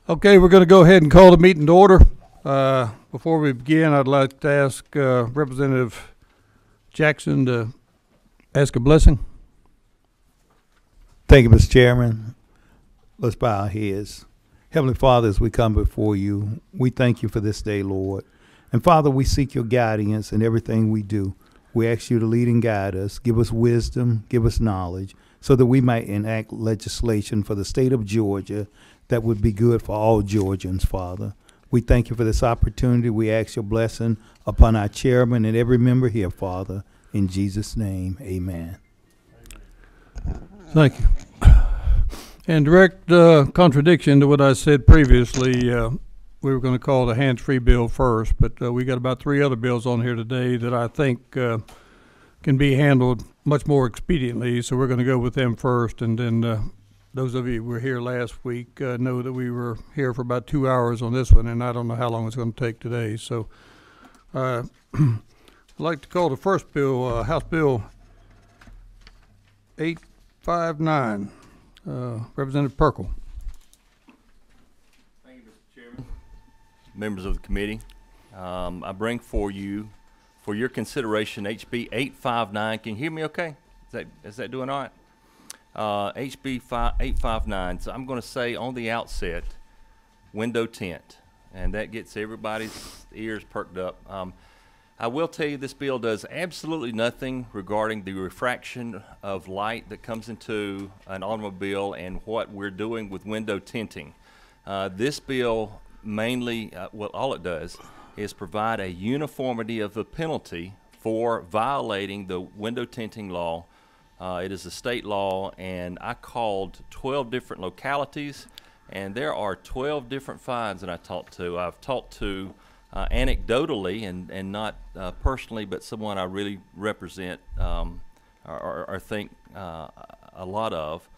Okay, we're going to go ahead and call the meeting to order. Before we begin, I'd like to ask Representative Jackson to ask a blessing. Thank you, Mr. Chairman. Let's bow our heads. Heavenly Father, as we come before you, we thank you for this day, Lord. And Father, we seek your guidance in everything we do. We ask you to lead and guide us, give us wisdom, give us knowledge, so that we might enact legislation for the state of Georgia that would be good for all Georgians, Father. We thank you for this opportunity. We ask your blessing upon our chairman and every member here, Father. In Jesus' name, amen. Thank you. In direct contradiction to what I said previously, we were going to call the hands-free bill first, but we got about 3 other bills on here today that I think can be handled much more expediently, so we're going to go with them first, and then those of you who were here last week know that we were here for about 2 hours on this one, and I don't know how long it's going to take today. So I'd like to call the first bill, House Bill 859, Representative Perkle. Thank you, Mr. Chairman. Members of the committee, I bring for you, for your consideration, HB 859. Can you hear me okay? Is that doing all right? HB 859. So I'm going to say on the outset, window tint, and that gets everybody's ears perked up. I will tell you this bill does absolutely nothing regarding the refraction of light that comes into an automobile and what we're doing with window tinting. This bill mainly, well, all it does is provide a uniformity of the penalty for violating the window tinting law. It is a state law, and I called 12 different localities, and there are 12 different fines that I talked to. I've talked to anecdotally and not personally, but someone I really represent or think a lot of,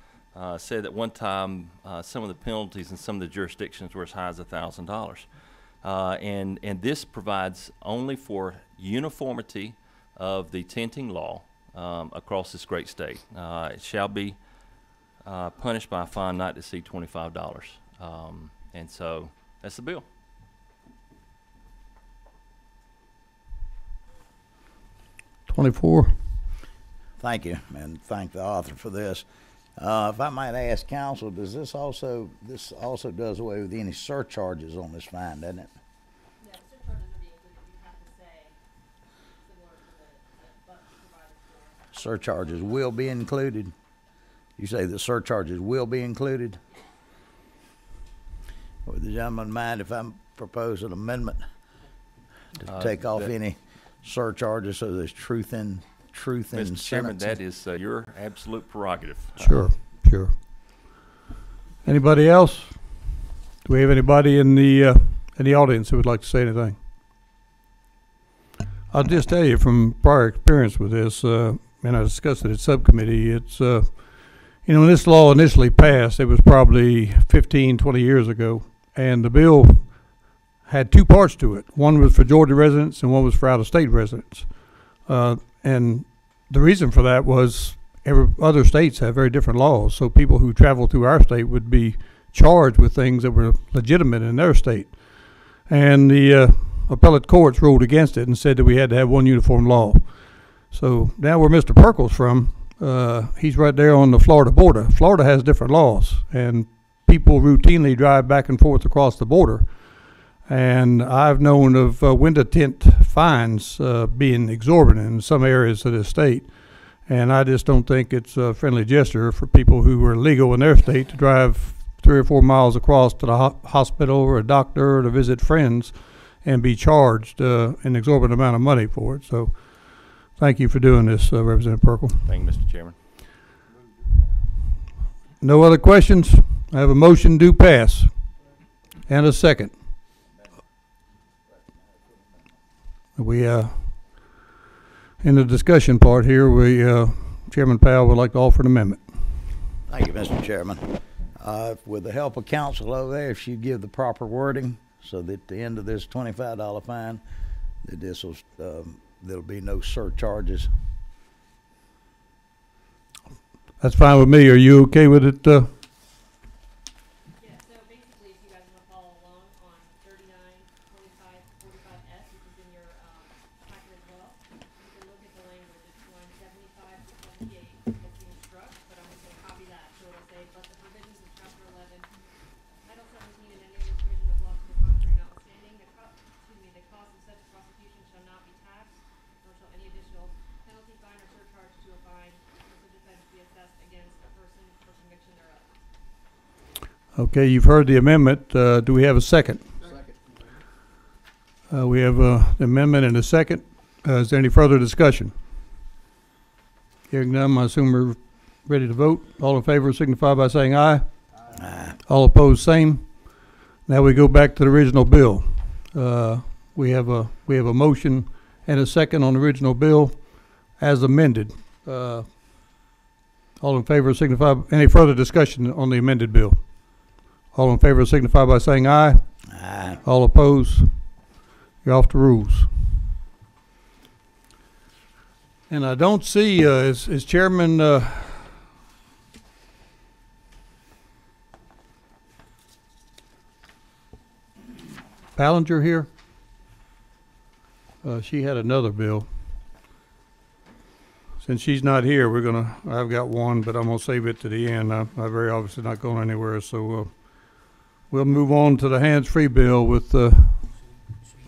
said that one time some of the penalties in some of the jurisdictions were as high as $1,000. And this provides only for uniformity of the tinting law across this great state. It shall be punished by a fine not to exceed $25. And so that's the bill. Thank you, and thank the author for this. If I might ask counsel, does this also does away with any surcharges on this fine, doesn't it? Yeah, surcharges would be included. You have to say similar to the button provided for. Surcharges will be included. You say the surcharges will be included? Would the gentleman mind if I propose an amendment to take off any surcharges so there's truth in Mr. Chairman, that is your absolute prerogative. Sure. Anybody else? Do we have anybody in the audience who would like to say anything? I'll just tell you from prior experience with this, and I discussed it at subcommittee, it's, when this law initially passed, it was probably 15, 20 years ago, and the bill had 2 parts to it. One was for Georgia residents and one was for out-of-state residents. And the reason for that was other states have very different laws, so people who travel through our state would be charged with things that were legitimate in their state. And the appellate courts ruled against it and said that we had to have one uniform law. So now where Mr. Perkle's from, he's right there on the Florida border. Florida has different laws, and people routinely drive back and forth across the border. And I've known of window tint fines being exorbitant in some areas of the state. And I just don't think it's a friendly gesture for people who are legal in their state to drive 3 or 4 miles across to the hospital or a doctor or to visit friends and be charged an exorbitant amount of money for it. So thank you for doing this, Representative Perkle. Thank you, Mr. Chairman. No other questions? I have a motion to pass and a second. We in the discussion part here, Chairman Powell would like to offer an amendment. Thank you, Mr. Chairman. With the help of counsel over there, if you give the proper wording so that at the end of this $25 fine, that this will there'll be no surcharges. That's fine with me. Are you okay with it? Yeah, so basically if you guys want say, but the provisions of Chapter 11, Title 17, and any other provision of law to the contrary notwithstanding, the cost of such prosecution shall not be taxed, nor shall any additional penalty, fine, or surcharge to a fine or such offense be assessed against a person for conviction thereof. Okay, you've heard the amendment. Do we have a second? We have an amendment and a second. Is there any further discussion? Hearing none, I assume we're ready to vote. All in favor signify by saying aye. Aye. All opposed, same. Now we go back to the original bill. We have a motion and a second on the original bill as amended. All in favor signify. Any further discussion on the amended bill? All in favor signify by saying aye. Aye. All opposed? You're off the rules. And I don't see, is Chairman Ballinger here? She had another bill. Since she's not here, I've got one, but I'm gonna save it to the end. I'm very obviously not going anywhere, so we'll move on to the hands-free bill with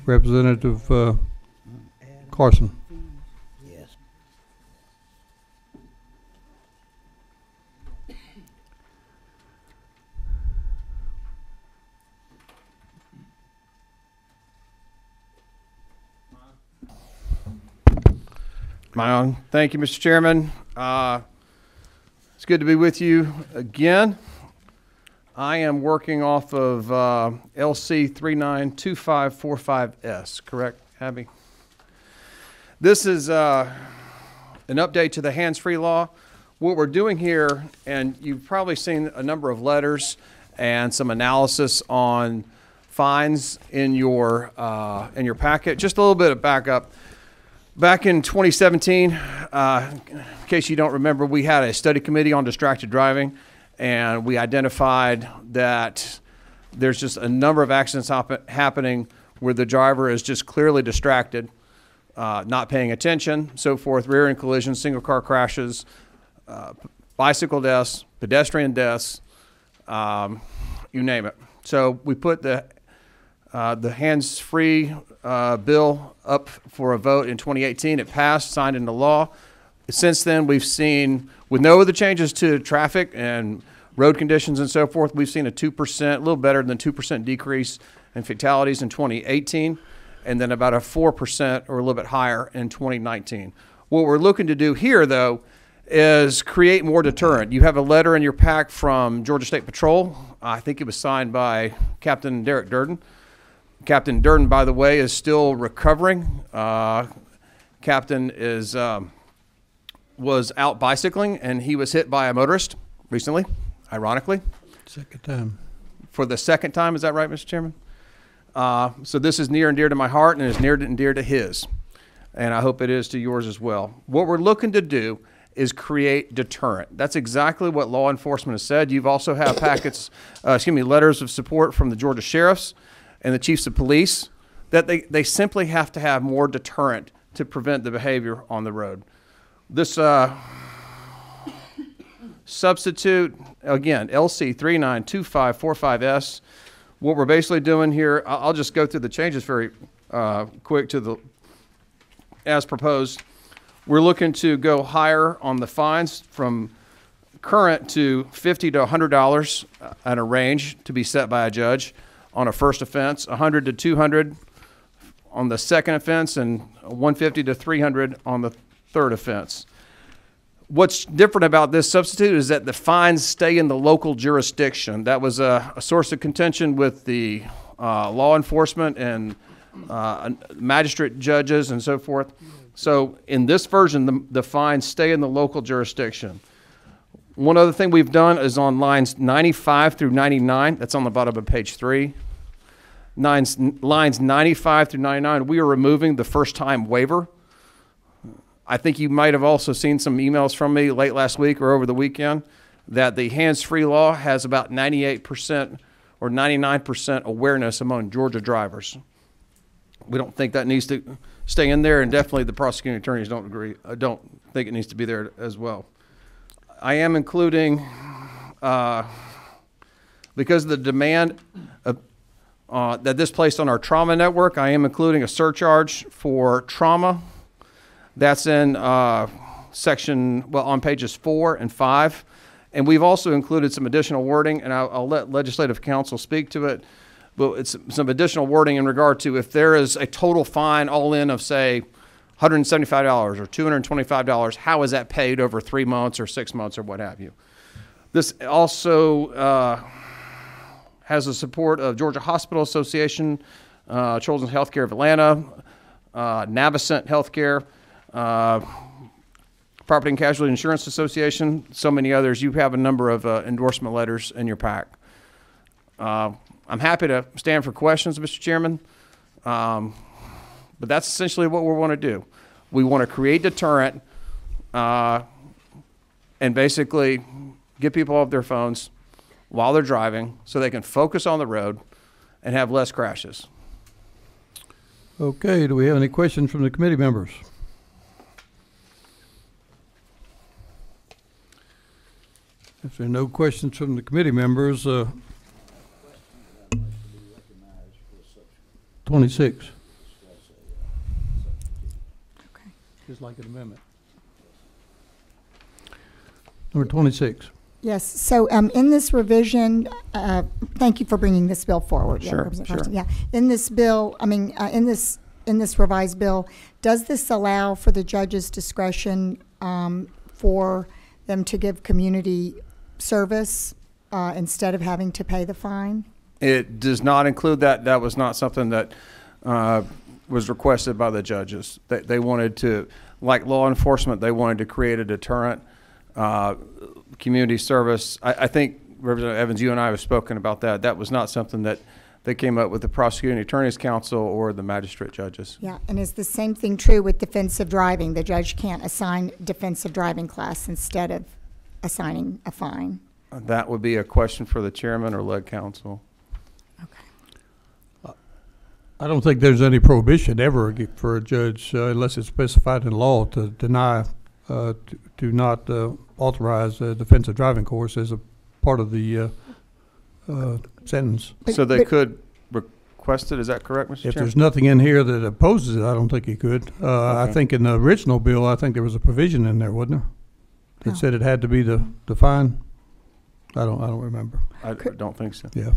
Representative Carson. Yes. My own. Thank you, Mr. Chairman. It's good to be with you again. I am working off of LC 392545S, correct, Abby? This is an update to the hands-free law. What we're doing here, and you've probably seen a number of letters and some analysis on fines in your packet. Just a little bit of backup. Back in 2017, in case you don't remember, we had a study committee on distracted driving, and we identified that there's just a number of accidents happening where the driver is just clearly distracted, not paying attention, so forth, rear-end collisions, single car crashes, bicycle deaths, pedestrian deaths, you name it. So we put the hands-free bill up for a vote in 2018. It passed, signed into law. Since then, we've seen, with no other changes to traffic and road conditions and so forth, we've seen a 2%, a little better than 2% decrease in fatalities in 2018, and then about a 4% or a little bit higher in 2019. What we're looking to do here, though, is create more deterrent. You have a letter in your pack from Georgia State Patrol. I think it was signed by Captain Derek Durden. Captain Durden, by the way, is still recovering. Captain was out bicycling, and he was hit by a motorist recently, ironically. Second time. For the second time, is that right, Mr. Chairman? So this is near and dear to my heart, and is near and dear to his. And I hope it is to yours as well. What we're looking to do is create deterrent. That's exactly what law enforcement has said. You've also had packets, letters of support from the Georgia sheriffs and the chiefs of police, that they simply have to have more deterrent to prevent the behavior on the road. This substitute, again, LC 392545S, what we're basically doing here, I'll just go through the changes very quick to the, as proposed. We're looking to go higher on the fines from current to $50 to $100 at a range to be set by a judge on a first offense, $100 to $200 on the second offense, and $150 to $300 on the third offense. What's different about this substitute is that the fines stay in the local jurisdiction. That was a source of contention with the law enforcement and magistrate judges and so forth. So in this version, the fines stay in the local jurisdiction. One other thing we've done is on lines 95 through 99. That's on the bottom of page 3. Lines 95 through 99, we are removing the first-time waiver. I think you might have also seen some emails from me late last week or over the weekend that the hands-free law has about 98% or 99% awareness among Georgia drivers. We don't think that needs to stay in there, and definitely the prosecuting attorneys don't agree. Don't think it needs to be there as well. I am including because of the demand that this placed on our trauma network, I am including a surcharge for trauma. That's in section, well, on pages 4 and 5. And we've also included some additional wording, and I'll let legislative counsel speak to it. But it's some additional wording in regard to if there is a total fine all in of, say, $175 or $225, how is that paid over 3 months or 6 months or what have you? This also has the support of Georgia Hospital Association, Children's Healthcare of Atlanta, Navicent Healthcare, Property and Casualty Insurance Association, so many others. You have a number of endorsement letters in your pack. I'm happy to stand for questions, Mr. Chairman, but that's essentially what we want to do. We want to create deterrent and basically get people off their phones while they're driving so they can focus on the road and have less crashes. Okay, do we have any questions from the committee members? If there are no questions from the committee members, 26. Okay. Just like an amendment. Number 26. Yes, so in this revision, thank you for bringing this bill forward. Sure, Representative sure. Carson. Yeah, in this bill, in this revised bill, does this allow for the judge's discretion for them to give community service instead of having to pay the fine? It does not include that. That was not something that was requested by the judges. They wanted to, like law enforcement, they wanted to create a deterrent. Community service. I think, Representative Evans, you and I have spoken about that. That was not something that they came up with the Prosecuting Attorney's Council or the magistrate judges. Yeah, and is the same thing true with defensive driving? The judge can't assign defensive driving class instead of assigning a fine? That would be a question for the chairman or lead counsel. Okay. I don't think there's any prohibition ever for a judge, unless it's specified in law, to deny, to not authorize a defensive driving course as a part of the sentence. So they could request it, is that correct, Mr. If Chairman? there's nothing in here that opposes it, I don't think he could. I Okay. think in the original bill, I think there was a provision in there, wasn't there? That No. said it had to be the fine. I don't remember. I don't think so. Yeah.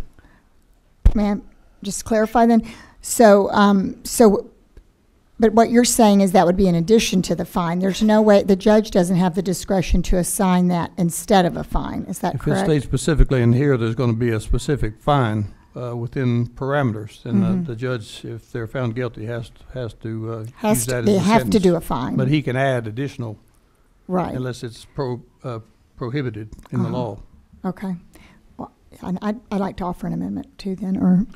May I just clarify then? So, but what you're saying is that would be in addition to the fine. There's no way, the judge doesn't have the discretion to assign that instead of a fine. Is that If it correct? states specifically in here, there's going to be a specific fine within parameters, and the judge, if they're found guilty, has to use that as They a have to sentence. do a fine. But he can add additional, Right. unless it's prohibited in the law. Okay. Well, I'd like to offer an amendment too then, or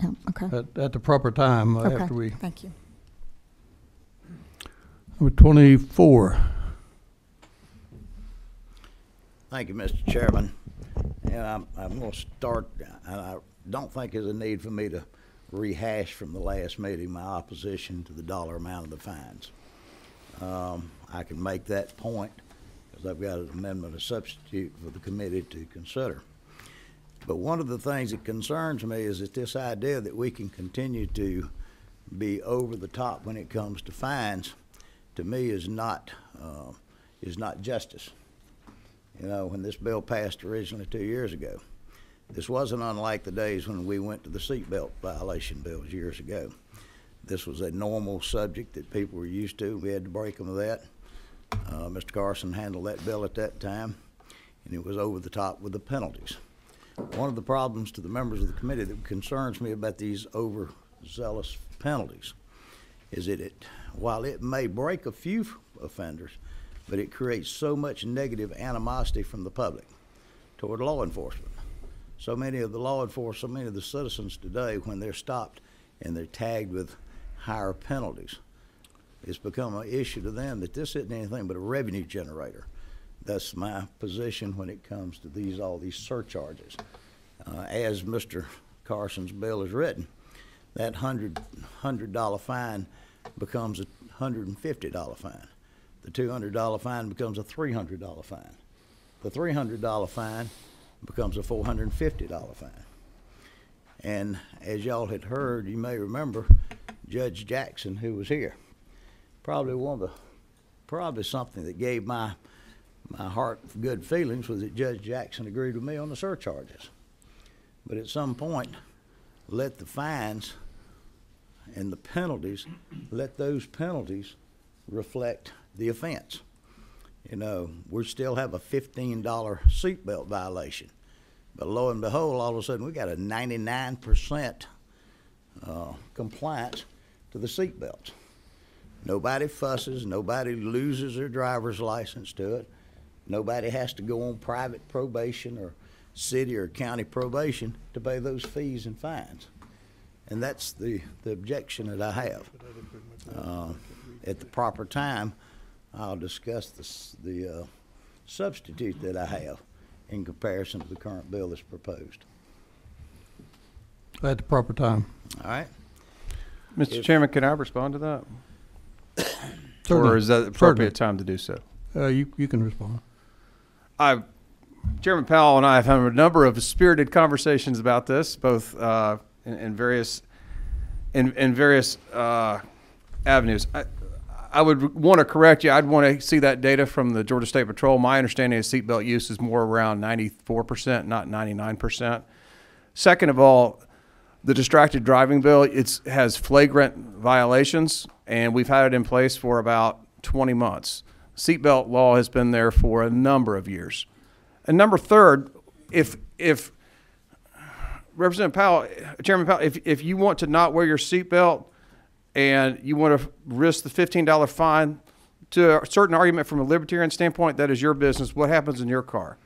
yeah, okay. At the proper time, Okay, after we. thank you. Number 24. Thank you, Mr. Chairman. And I'm going to start, and I don't think there's a need for me to rehash from the last meeting my opposition to the dollar amount of the fines. I can make that point because I've got an amendment, a substitute for the committee to consider. But one of the things that concerns me is that this idea that we can continue to be over the top when it comes to fines, to me, is not justice. You know, when this bill passed originally 2 years ago, this wasn't unlike the days when we went to the seatbelt violation bills years ago. This was a normal subject that people were used to. We had to break them of that. Mr. Carson handled that bill at that time, and it was over the top with the penalties. One of the problems to the members of the committee that concerns me about these overzealous penalties is that while it may break a few offenders, but it creates so much negative animosity from the public toward law enforcement. So many of the citizens today, when they're stopped and they're tagged with higher penalties, it's become an issue to them that this isn't anything but a revenue generator. That's my position when it comes to all these surcharges. As Mr. Carson's bill is written, that $100 fine becomes a $150 fine. The $200 fine becomes a $300 fine. the $300 fine becomes a $450 fine. And as y'all had heard, you may remember Judge Jackson, who was here. Probably something that gave my heart good feelings was that Judge Jackson agreed with me on the surcharges. But at some point, let the fines and the penalties, let those penalties reflect the offense. You know, we still have a $15 seatbelt violation. But lo and behold, all of a sudden, we got a 99% compliance to the seatbelts. Nobody fusses, nobody loses their driver's license to it. Nobody has to go on private probation or city or county probation to pay those fees and fines. And that's the objection that I have. At the proper time, I'll discuss the substitute that I have in comparison to the current bill that's proposed. At the proper time. All right? Mr. Chairman, can I respond to that? Certainly. Or is that the appropriate time to do so? You can respond. Chairman Powell and I have had a number of spirited conversations about this, both in various avenues. I would want to correct you. I'd want to see that data from the Georgia State Patrol. My understanding is seatbelt use is more around 94%, not 99%. Second of all, the distracted driving bill, has flagrant violations, and we've had it in place for about 20 months. Seatbelt law has been there for a number of years. And number third, if Representative Powell, Chairman Powell, if you want to not wear your seatbelt and you want to risk the $15 fine, to a certain argument from a libertarian standpoint, that is your business. What happens in your car?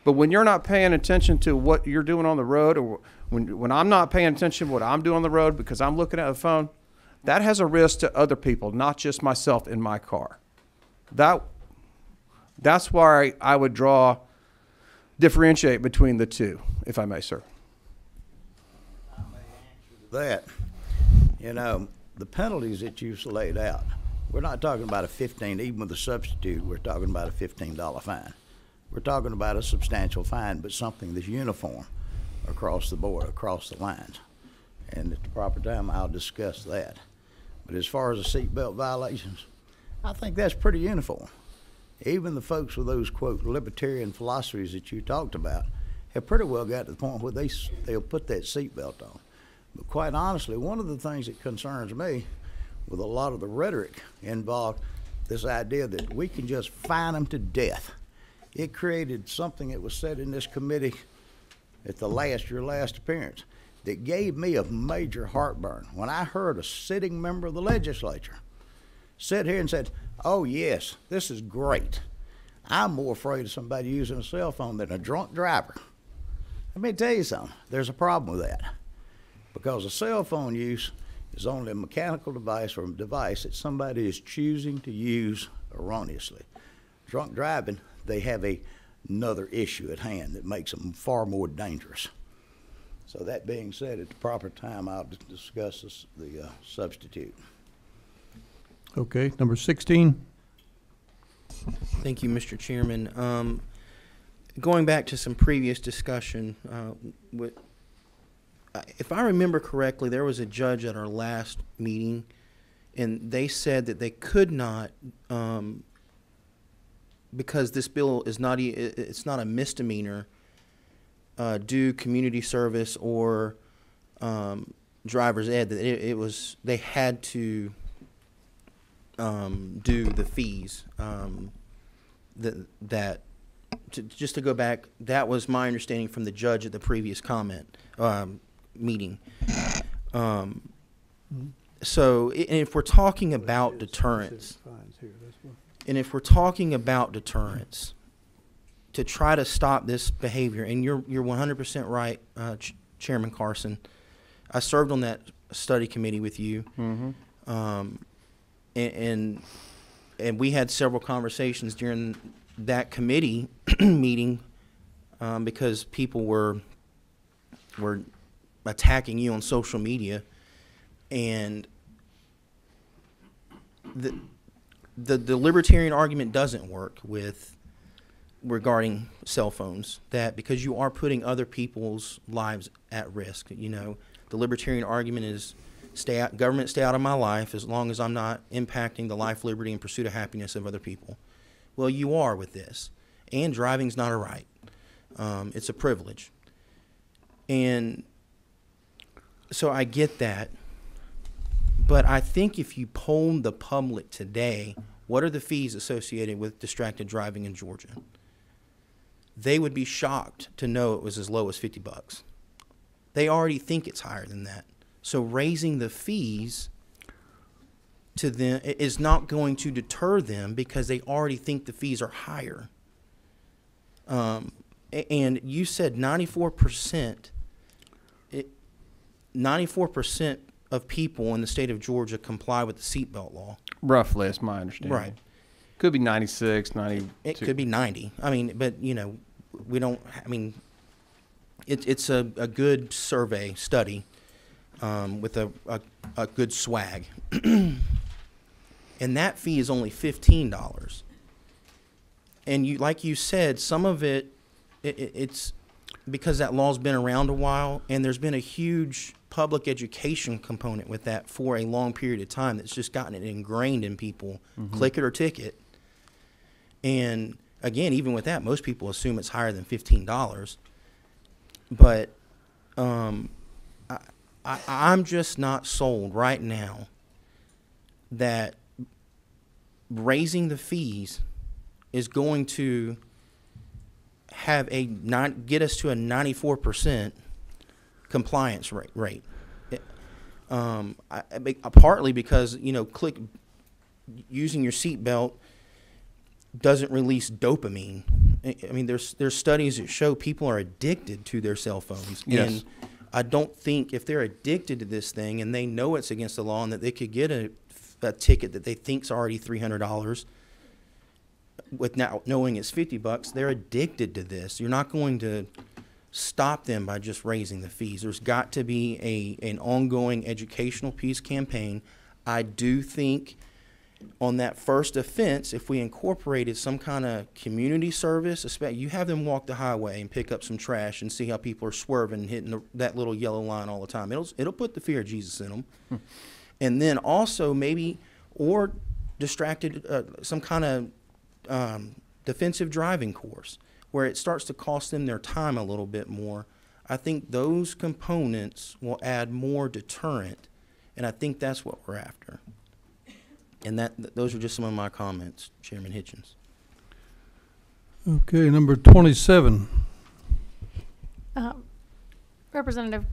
But when you're not paying attention to what you're doing on the road, or when I'm not paying attention to what I'm doing on the road because I'm looking at the phone, that has a risk to other people, not just myself in my car. That's why I would differentiate between the two, if I may, sir. I may answer to that. You know, the penalties that you've laid out, we're not talking about a 15, even with the substitute, we're talking about a $15 fine. We're talking about a substantial fine, but something that's uniform across the board, across the lines. And at the proper time, I'll discuss that. But as far as the seatbelt violations, I think that's pretty uniform. Even the folks with those, quote, libertarian philosophies that you talked about have pretty well got to the point where they'll put that seatbelt on. But quite honestly, one of the things that concerns me with a lot of the rhetoric involved, this idea that we can just fine them to death. It created something that was said in this committee at your last appearance that gave me a major heartburn when I heard a sitting member of the legislature sit here and said, oh yes, this is great. I'm more afraid of somebody using a cell phone than a drunk driver. Let me tell you something, there's a problem with that. Because a cell phone use is only a mechanical device or a device that somebody is choosing to use erroneously. Drunk driving, they have another issue at hand that makes them far more dangerous. So that being said, at the proper time, I'll discuss the substitute. Okay, number 16. Thank you, Mr. Chairman. Going back to some previous discussion, if I remember correctly, there was a judge at our last meeting, and they said that they could not, because this bill is it's not a misdemeanor, do community service or driver's ed. That they had to do the fees. Just to go back, that was my understanding from the judge at the previous meeting. So, and if we're talking about deterrence, to try to stop this behavior, and you're 100% right, Chairman Carson. I served on that study committee with you, and we had several conversations during that committee meeting because people were attacking you on social media, and the libertarian argument doesn't work with regarding cell phones, that because you are putting other people's lives at risk. You know, the libertarian argument is government stay out of my life as long as I'm not impacting the life, liberty, and pursuit of happiness of other people. Well, you are with this. And driving's not a right. It's a privilege. And so I get that. But I think if you poll the public today, what are the fees associated with distracted driving in Georgia? They would be shocked to know it was as low as $50. They already think it's higher than that. So raising the fees to them is not going to deter them because they already think the fees are higher. And you said 94%. 94% of people in the state of Georgia comply with the seatbelt law. Roughly, that's my understanding. Right. Could be 96, 92. It could be 90. I mean, but, you know, we don't, I mean, it's a good survey study with a good swag. And that fee is only $15. And you, like you said, some of it's because that law's been around a while, and there's been a huge public education component with that for a long period of time that's just gotten it ingrained in people. Click it or ticket. And again, even with that, most people assume it's higher than $15. But I'm just not sold right now that raising the fees is going to have get us to a 94% compliance rate. Partly because, you know, using your seatbelt doesn't release dopamine. I mean, there's studies that show people are addicted to their cell phones. Yes. And I don't think if they're addicted to this thing and they know it's against the law and that they could get a ticket that they think's already $300 with now knowing it's $50, they're addicted to this. You're not going to stop them by just raising the fees. There's got to be an ongoing educational piece campaign. I do think on that first offense, if we incorporated some kind of community service, especially you have them walk the highway and pick up some trash and see how people are swerving and hitting that little yellow line all the time. It'll put the fear of Jesus in them. And then also maybe, or distracted, some kind of defensive driving course where it starts to cost them their time a little bit more. I think those components will add more deterrent, and I think that's what we're after. And those are just some of my comments, Chairman Hitchens. Okay, number 27. Representative,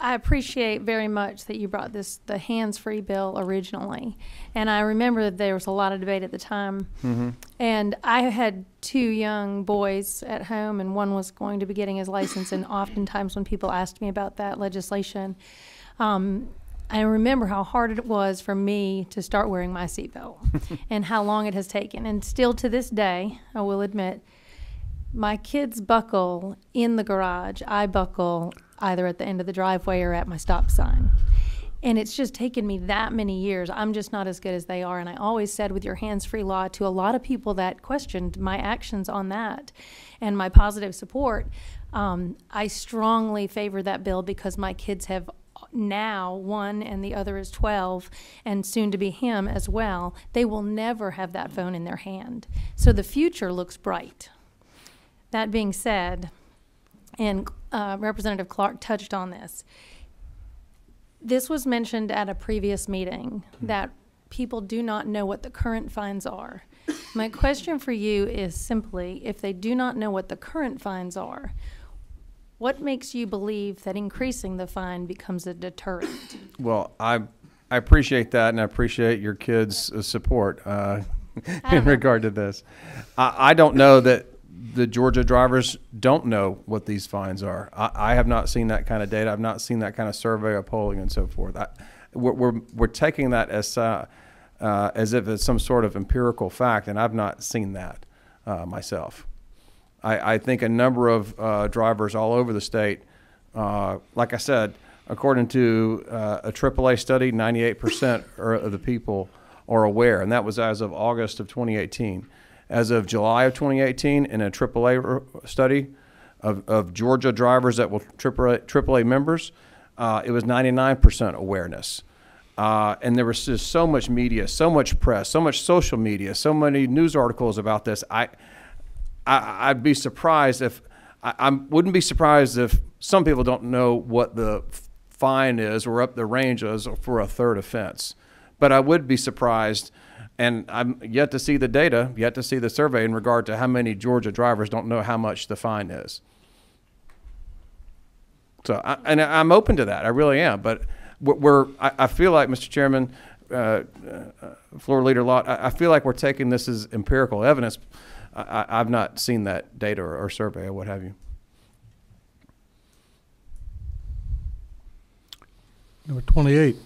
I appreciate very much that you brought the hands-free bill originally. And I remember that there was a lot of debate at the time. And I had 2 young boys at home, and one was going to be getting his license. And oftentimes when people asked me about that legislation, I remember how hard it was for me to start wearing my seatbelt and how long it has taken. And still to this day, I will admit, my kids buckle in the garage. I buckle either at the end of the driveway or at my stop sign. And it's just taken me that many years. I'm just not as good as they are. And I always said with your hands-free law to a lot of people that questioned my actions on that and my positive support, I strongly favor that bill because my kids have now, one and the other is 12 and soon to be him as well. They will never have that phone in their hand. So the future looks bright. That being said, and Representative Clark touched on this, this was mentioned at a previous meeting that people do not know what the current fines are. My question for you is simply, if they do not know what the current fines are, what makes you believe that increasing the fine becomes a deterrent? Well, I appreciate that, and I appreciate your kids' support in regard to this. I don't know that the Georgia drivers don't know what these fines are. I have not seen that kind of data. I've not seen that kind of survey or polling and so forth. We're taking that as if it's some sort of empirical fact, and I've not seen that myself. I think a number of drivers all over the state, like I said, according to a AAA study, 98% of the people are aware, and that was as of August of 2018. as of July of 2018 in a AAA study of Georgia drivers that were AAA members, it was 99% awareness. And there was just so much media, so much press, so much social media, so many news articles about this. I'd be surprised if, I wouldn't be surprised if some people don't know what the fine is or up the range is for a third offense. But I would be surprised, and I'm yet to see the data, yet to see the survey in regard to how many Georgia drivers don't know how much the fine is. So, I'm open to that. I really am. But I feel like, Mr. Chairman, Floor Leader Lott, I feel like we're taking this as empirical evidence. I've not seen that data or survey or what have you. Number 28.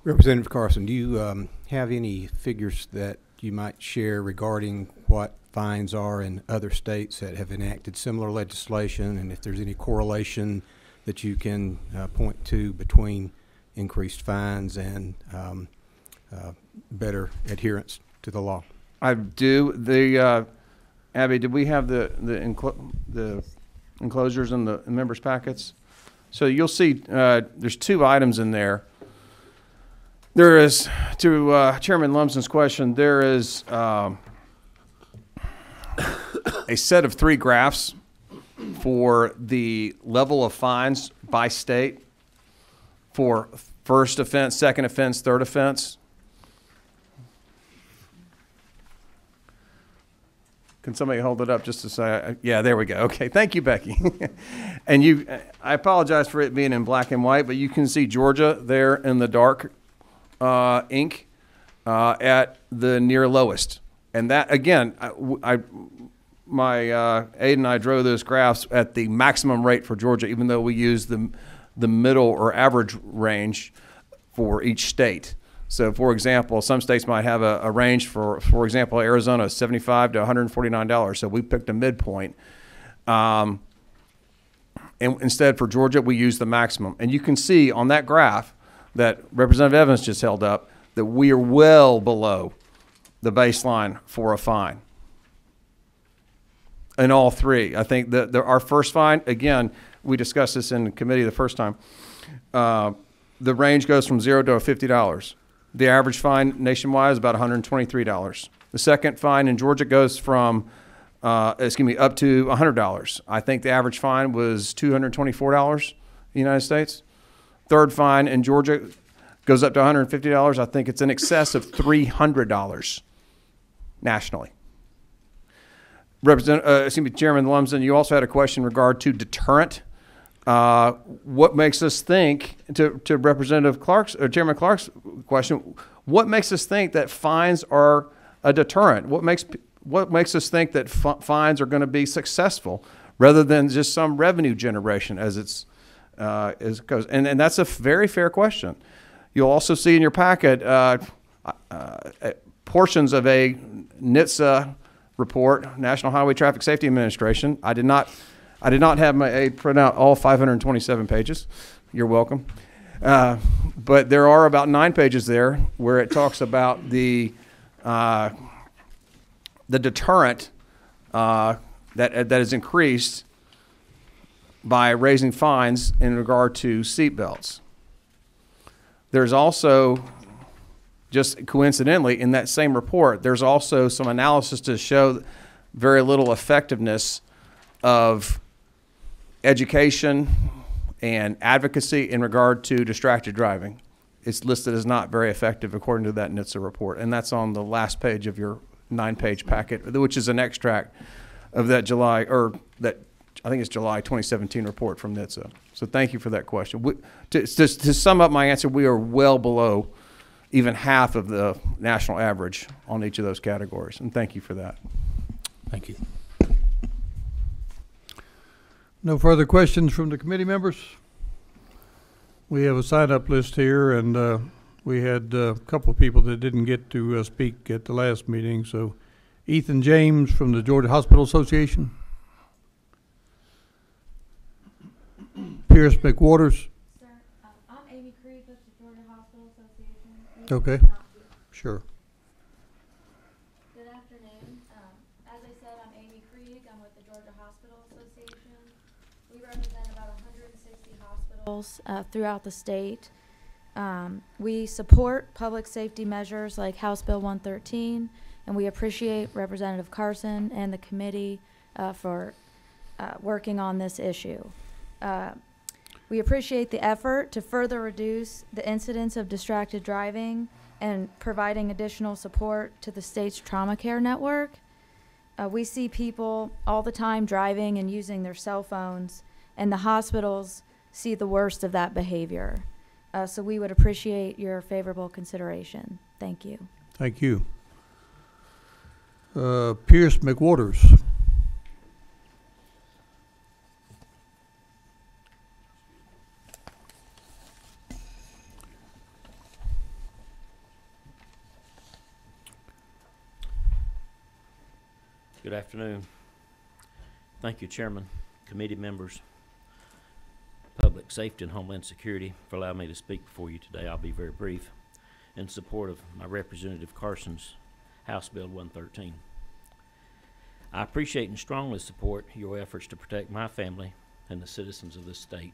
Representative Carson, do you have any figures that you might share regarding what fines are in other states that have enacted similar legislation, and if there's any correlation that you can point to between increased fines and better adherence to the law? I do. The Abby, did we have the enclosures in the members' packets? So you'll see there's two items in there. There is, to Chairman Lumsden's question, there is a set of 3 graphs for the level of fines by state for first offense, second offense, third offense. Can somebody hold it up just to say, yeah, there we go. Okay, thank you, Becky. And I apologize for it being in black and white, but you can see Georgia there in the dark ink at the near lowest. And that, again, my aide and I drove those graphs at the maximum rate for Georgia, even though we use the middle or average range for each state. So, for example, some states might have a range for example, Arizona, $75 to $149. So we picked a midpoint. And instead, for Georgia, we used the maximum. And you can see on that graph that Representative Evans just held up that we are well below the baseline for a fine in all 3. I think that our first fine, again, we discussed this in committee the first time, the range goes from $0 to $50. The average fine nationwide is about $123. The second fine in Georgia goes from, up to $100. I think the average fine was $224 in the United States. Third fine in Georgia goes up to $150. I think it's in excess of $300 nationally. Chairman Lumsden, you also had a question in regard to deterrent. What makes us think, to Representative Clark's or Chairman Clark's question, what makes us think that fines are a deterrent? What makes us think that fines are going to be successful rather than just some revenue generation as it goes? And that's a very fair question. You'll also see in your packet portions of a NHTSA report, National Highway Traffic Safety Administration. I did not have my aide print out all 527 pages. You're welcome. But there are about 9 pages there where it talks about the deterrent that is increased by raising fines in regard to seat belts. There's also, just coincidentally, in that same report, there's also some analysis to show very little effectiveness of education and advocacy in regard to distracted driving. It's listed as not very effective according to that NHTSA report, and that's on the last page of your 9-page packet, which is an extract of that July 2017 report from NHTSA. So thank you for that question. To sum up my answer, we are well below even half of the national average on each of those categories, and thank you for that. Thank you. No further questions from the committee members? We have a sign-up list here, and we had a couple of people that didn't get to speak at the last meeting. So Ethan James from the Georgia Hospital Association. Pierce McWaters. Sir, I'm Amy Creed with the Georgia Hospital Association. Okay. Sure. I'm with the Georgia Hospital Association. We represent about 160 hospitals throughout the state. We support public safety measures like House Bill 113, and we appreciate Representative Carson and the committee for working on this issue. We appreciate the effort to further reduce the incidence of distracted driving and providing additional support to the state's trauma care network. We see people all the time driving and using their cell phones, and the hospitals see the worst of that behavior. So we would appreciate your favorable consideration. Thank you. Thank you. Pierce McWaters. Good afternoon. Thank you, Chairman, committee members, Public Safety and Homeland Security, for allowing me to speak before you today. I'll be very brief in support of my Representative Carson's House Bill 113. I appreciate and strongly support your efforts to protect my family and the citizens of this state.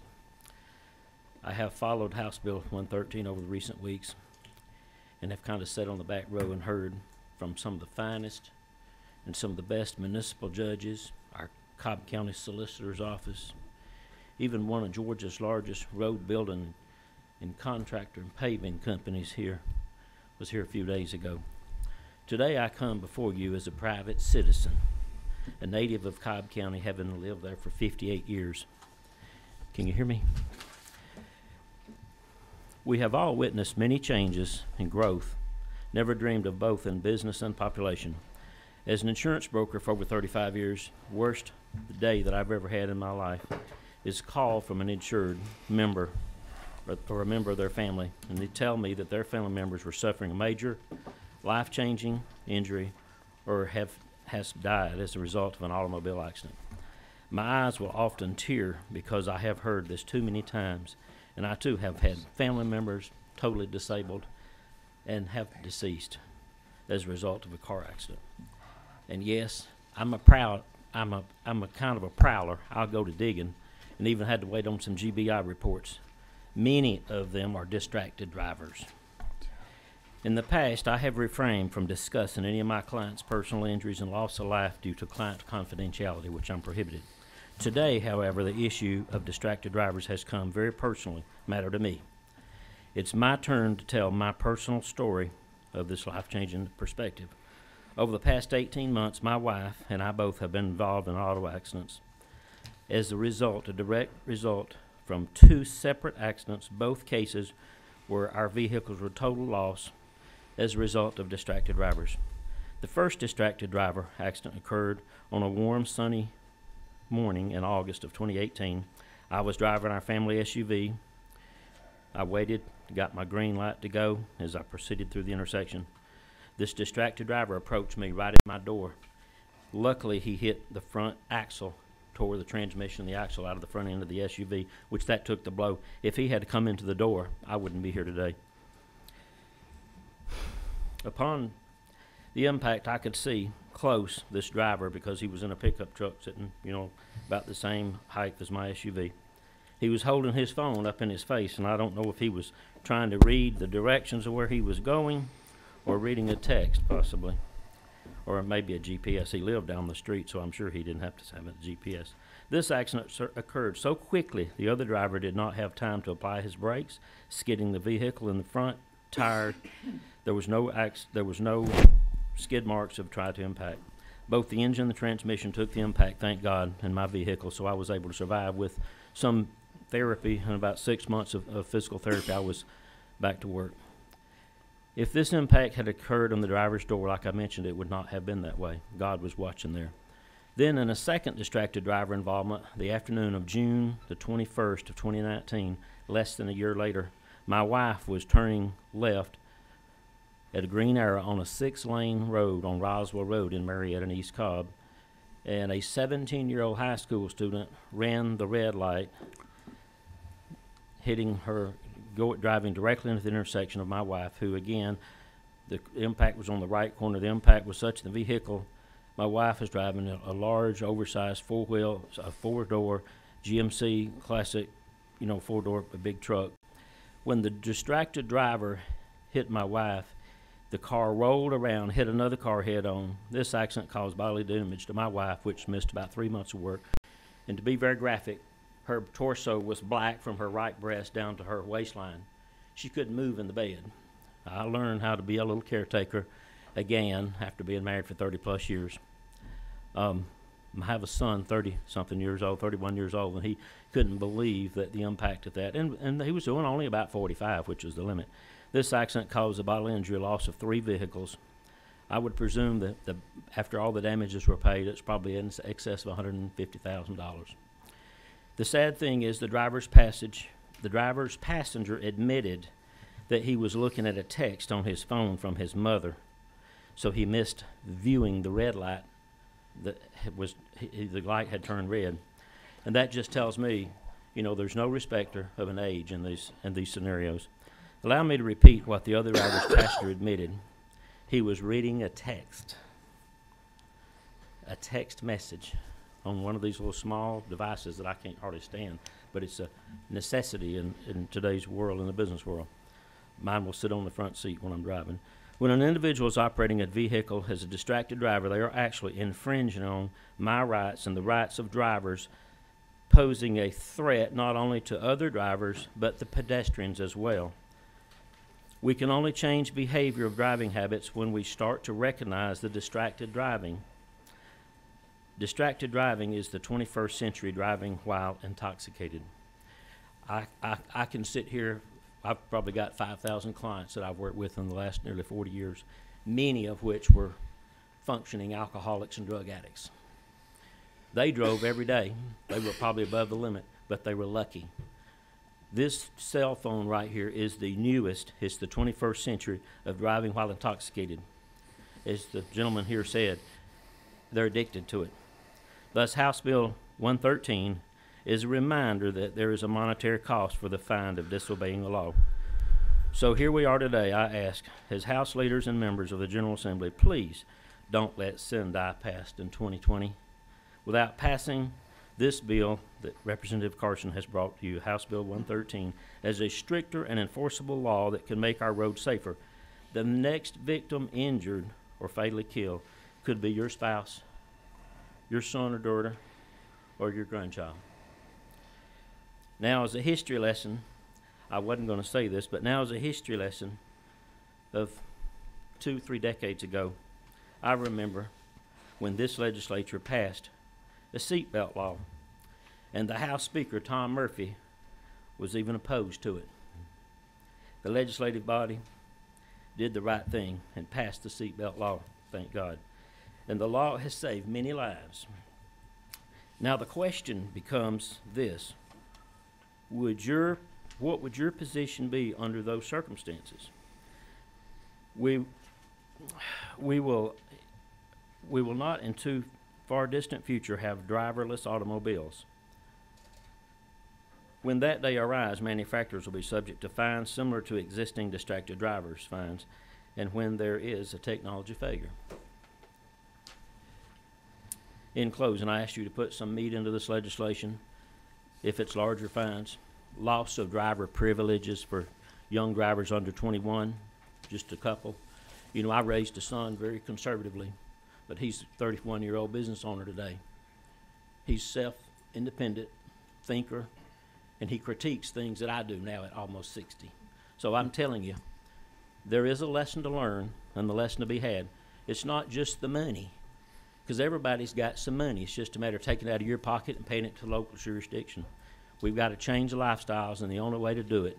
I have followed House Bill 113 over the recent weeks and have kind of sat on the back row and heard from some of the finest and some of the best municipal judges, our Cobb County Solicitor's Office, even one of Georgia's largest road building and contractor and paving companies was here a few days ago. Today I come before you as a private citizen, a native of Cobb County, having lived there for 58 years. Can you hear me? We have all witnessed many changes and growth, never dreamed of both in business and population. As an insurance broker for over 35 years, worst day that I've ever had in my life is a call from an insured member or a member of their family, and they tell me that their family members were suffering a major life-changing injury or has died as a result of an automobile accident. My eyes will often tear because I have heard this too many times, and I too have had family members totally disabled and have deceased as a result of a car accident. And yes, I'm a kind of a prowler. I'll go to digging, and even had to wait on some GBI reports. Many of them are distracted drivers. In the past, I have refrained from discussing any of my clients' personal injuries and loss of life due to client confidentiality, which I'm prohibited. Today, however, the issue of distracted drivers has come very personally matter to me. It's my turn to tell my personal story of this life-changing perspective. Over the past 18 months, my wife and I both have been involved in auto accidents. As a result, a direct result from two separate accidents, both cases where our vehicles were total loss as a result of distracted drivers. The first distracted driver accident occurred on a warm, sunny morning in August of 2018. I was driving our family SUV. I waited, got my green light to go as I proceeded through the intersection. This distracted driver approached me right at my door. Luckily, he hit the front axle, tore the transmission and the axle out of the front end of the SUV, which that took the blow. If he had come into the door, I wouldn't be here today. Upon the impact, I could see close this driver because he was in a pickup truck sitting, about the same height as my SUV. He was holding his phone up in his face, and I don't know if he was trying to read the directions of where he was going or reading a text, possibly, or maybe a GPS. He lived down the street, so I'm sure he didn't have to have a GPS. This accident occurred so quickly, the other driver did not have time to apply his brakes, skidding the vehicle in the front tire. There was no skid marks of try to impact. Both the engine and the transmission took the impact, thank God, in my vehicle, so I was able to survive. With some therapy and about 6 months of physical therapy, I was back to work. If this impact had occurred on the driver's door, like I mentioned, it would not have been that way. God was watching there. Then in a second distracted driver involvement, the afternoon of June the 21st of 2019, less than a year later, my wife was turning left at a green arrow on a 6-lane road on Roswell Road in Marietta and East Cobb, and a 17-year-old high school student ran the red light, hitting her, driving directly into the intersection of my wife, who again, the impact was on the right corner. The impact was such the vehicle My wife is driving a large, oversized four-door GMC Classic, you know, four-door, a big truck. When the distracted driver hit my wife, the car rolled around, hit another car head-on. This accident caused bodily damage to my wife, which missed about 3 months of work. And to be very graphic, her torso was black from her right breast down to her waistline. She couldn't move in the bed. I learned how to be a little caretaker again after being married for 30-plus years. I have a son, 30-something years old, 31 years old, and he couldn't believe that the impact of that. And he was doing only about 45, which was the limit. This accident caused a bodily injury, loss of 3 vehicles. I would presume that after all the damages were paid, it's probably in excess of $150,000. The sad thing is the driver's passenger admitted that he was looking at a text on his phone from his mother, so he missed viewing the red light. The light had turned red, and that just tells me, you know, there's no respecter of an age in these scenarios. Allow me to repeat what the other driver's passenger admitted. He was reading a text message on one of these little small devices that I can't hardly stand, but it's a necessity in today's world, in the business world. Mine will sit on the front seat when I'm driving. When an individual is operating a vehicle as a distracted driver, they are actually infringing on my rights and the rights of drivers, posing a threat not only to other drivers, but the pedestrians as well. We can only change behavior of driving habits when we start to recognize the distracted driving. Distracted driving is the 21st century driving while intoxicated. I can sit here, I've probably got 5,000 clients that I've worked with in the last nearly 40 years, many of which were functioning alcoholics and drug addicts. They drove every day. They were probably above the limit, but they were lucky. This cell phone right here is the newest. It's the 21st century of driving while intoxicated. As the gentleman here said, they're addicted to it. Thus, House Bill 113 is a reminder that there is a monetary cost for the fine of disobeying the law. So here we are today. I ask, as House leaders and members of the General Assembly, please don't let sin die past in 2020. Without passing this bill that Representative Carson has brought to you, House Bill 113, as a stricter and enforceable law that can make our roads safer, the next victim injured or fatally killed could be your spouse, your son or daughter, or your grandchild. Now, as a history lesson, I wasn't going to say this, but now as a history lesson of 2-3 decades ago, I remember when this legislature passed the seatbelt law, and the House Speaker, Tom Murphy, was even opposed to it. The legislative body did the right thing and passed the seatbelt law, thank God. And the law has saved many lives. Now the question becomes this: what would your position be under those circumstances? We will not in too far distant future have driverless automobiles. When that day arrives, manufacturers will be subject to fines similar to existing distracted drivers fines, and when there is a technology failure. In closing, I ask you to put some meat into this legislation. If it's larger fines, loss of driver privileges for young drivers under 21, just a couple. You know, I raised a son very conservatively, but he's a 31-year-old business owner today. He's self-independent thinker, and he critiques things that I do now at almost 60. So I'm telling you, there is a lesson to learn and the lesson to be had. It's not just the money, because everybody's got some money. It's just a matter of taking it out of your pocket and paying it to local jurisdiction. We've got to change the lifestyles, and the only way to do it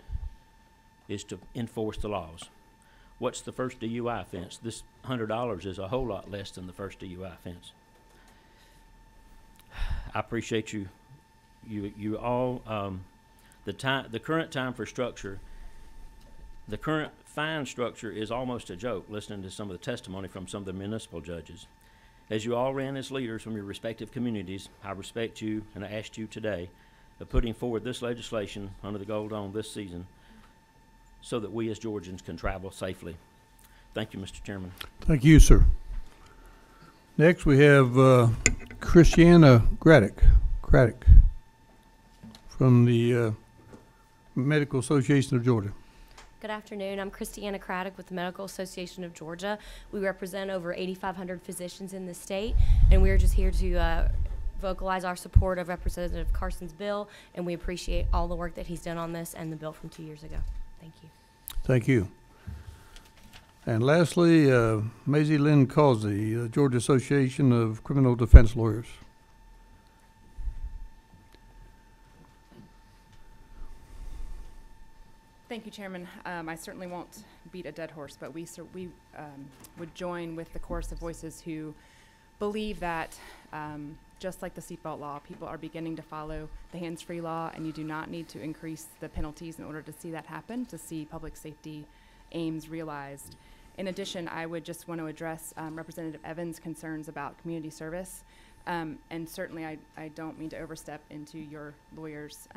is to enforce the laws. What's the first DUI offense? This $100 is a whole lot less than the first DUI offense. I appreciate you all. The current time for structure, the current fine structure is almost a joke, listening to some of the testimony from some of the municipal judges. As you all ran as leaders from your respective communities, I respect you and I asked you today of putting forward this legislation under the Gold Dome this season so that we as Georgians can travel safely. Thank you, Mr. Chairman. Thank you, sir. Next, we have Christiana Craddock from the Medical Association of Georgia. Good afternoon. I'm Christiana Craddock with the Medical Association of Georgia. We represent over 8,500 physicians in the state, and we're just here to vocalize our support of Representative Carson's bill, and we appreciate all the work that he's done on this and the bill from 2 years ago. Thank you. Thank you. And lastly, Maisie Lynn Causey, Georgia Association of Criminal Defense Lawyers. Thank you, Chairman. I certainly won't beat a dead horse, but we would join with the chorus of voices who believe that just like the seatbelt law, people are beginning to follow the hands-free law, and you do not need to increase the penalties in order to see that happen, to see public safety aims realized. In addition, I would just want to address Representative Evans' concerns about community service. And certainly I don't mean to overstep into your lawyer's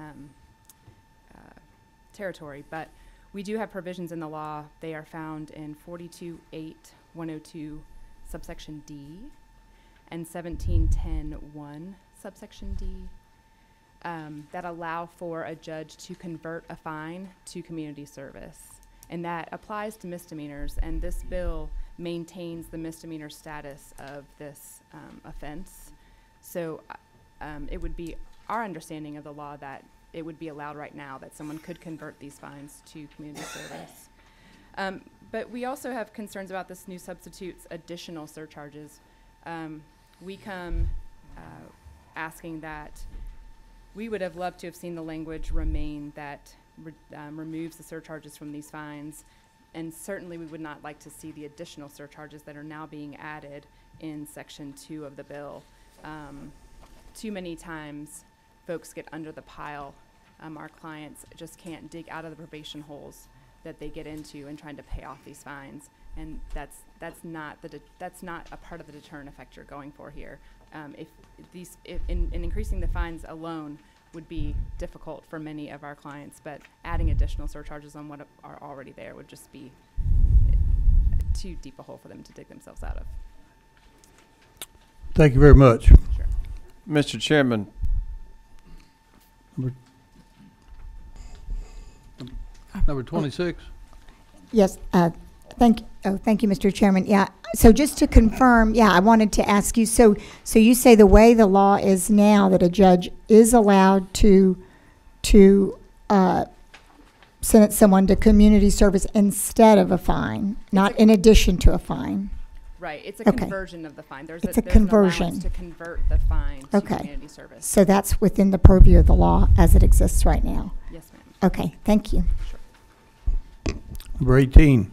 territory, but we do have provisions in the law. They are found in 42.8.102 subsection D and 17.10.1 subsection D that allow for a judge to convert a fine to community service. And that applies to misdemeanors, and this bill maintains the misdemeanor status of this offense. So it would be our understanding of the law that it would be allowed right now that someone could convert these fines to community service. But we also have concerns about this new substitute's additional surcharges. We come asking that we would have loved to have seen the language remain that removes the surcharges from these fines, and certainly we would not like to see the additional surcharges that are now being added in Section 2 of the bill. Too many times folks get under the pile. Our clients just can't dig out of the probation holes that they get into in trying to pay off these fines, and that's not a part of the deterrent effect you're going for here. In increasing the fines alone would be difficult for many of our clients, but adding additional surcharges on what are already there would just be too deep a hole for them to dig themselves out of. Thank you very much. Sure. Mr. Chairman. Number 26. Yes, thank you, Mr. Chairman. Yeah, so just to confirm, I wanted to ask you, so you say the way the law is now that a judge is allowed to sentence someone to community service instead of a fine, not in addition to a fine? Right, it's a conversion of the fine. There's a conversion. An allowance to convert the fine to community service. So that's within the purview of the law as it exists right now? Yes, ma'am. Okay, thank you. Sure. Number 18.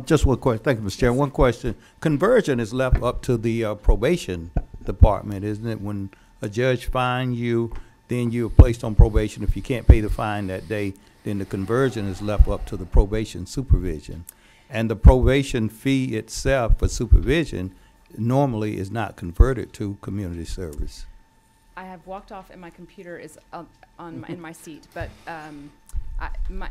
Just one question. Thank you, Mr. Chairman. One question. Conversion is left up to the probation department, isn't it? When a judge fines you, then you're placed on probation. If you can't pay the fine that day, then the conversion is left up to the probation supervision. And the probation fee itself for supervision normally is not converted to community service. I have walked off and my computer is in my seat, but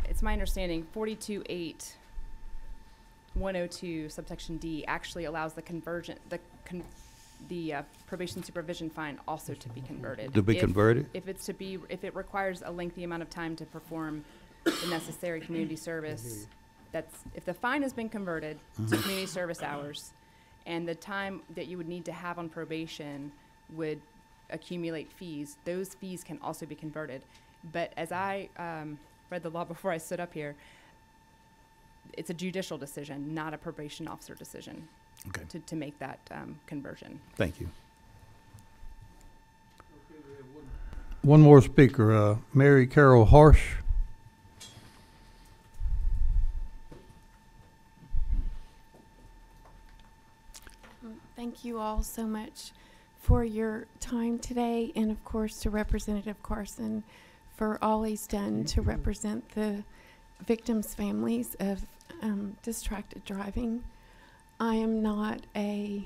it's my understanding 42.8.102 subsection D actually allows the conversion, the probation supervision fine also to be converted. To be converted? If it requires a lengthy amount of time to perform the necessary community service, if the fine has been converted to community service hours, and the time that you would need to have on probation would accumulate fees, those fees can also be converted. But as I read the law before I stood up here, it's a judicial decision, not a probation officer decision, to make that conversion. Thank you. One more speaker, Mary Carol Harsh. Thank you all so much for your time today, and of course to Representative Carson for all he's done to represent the victims' families of distracted driving. I am not a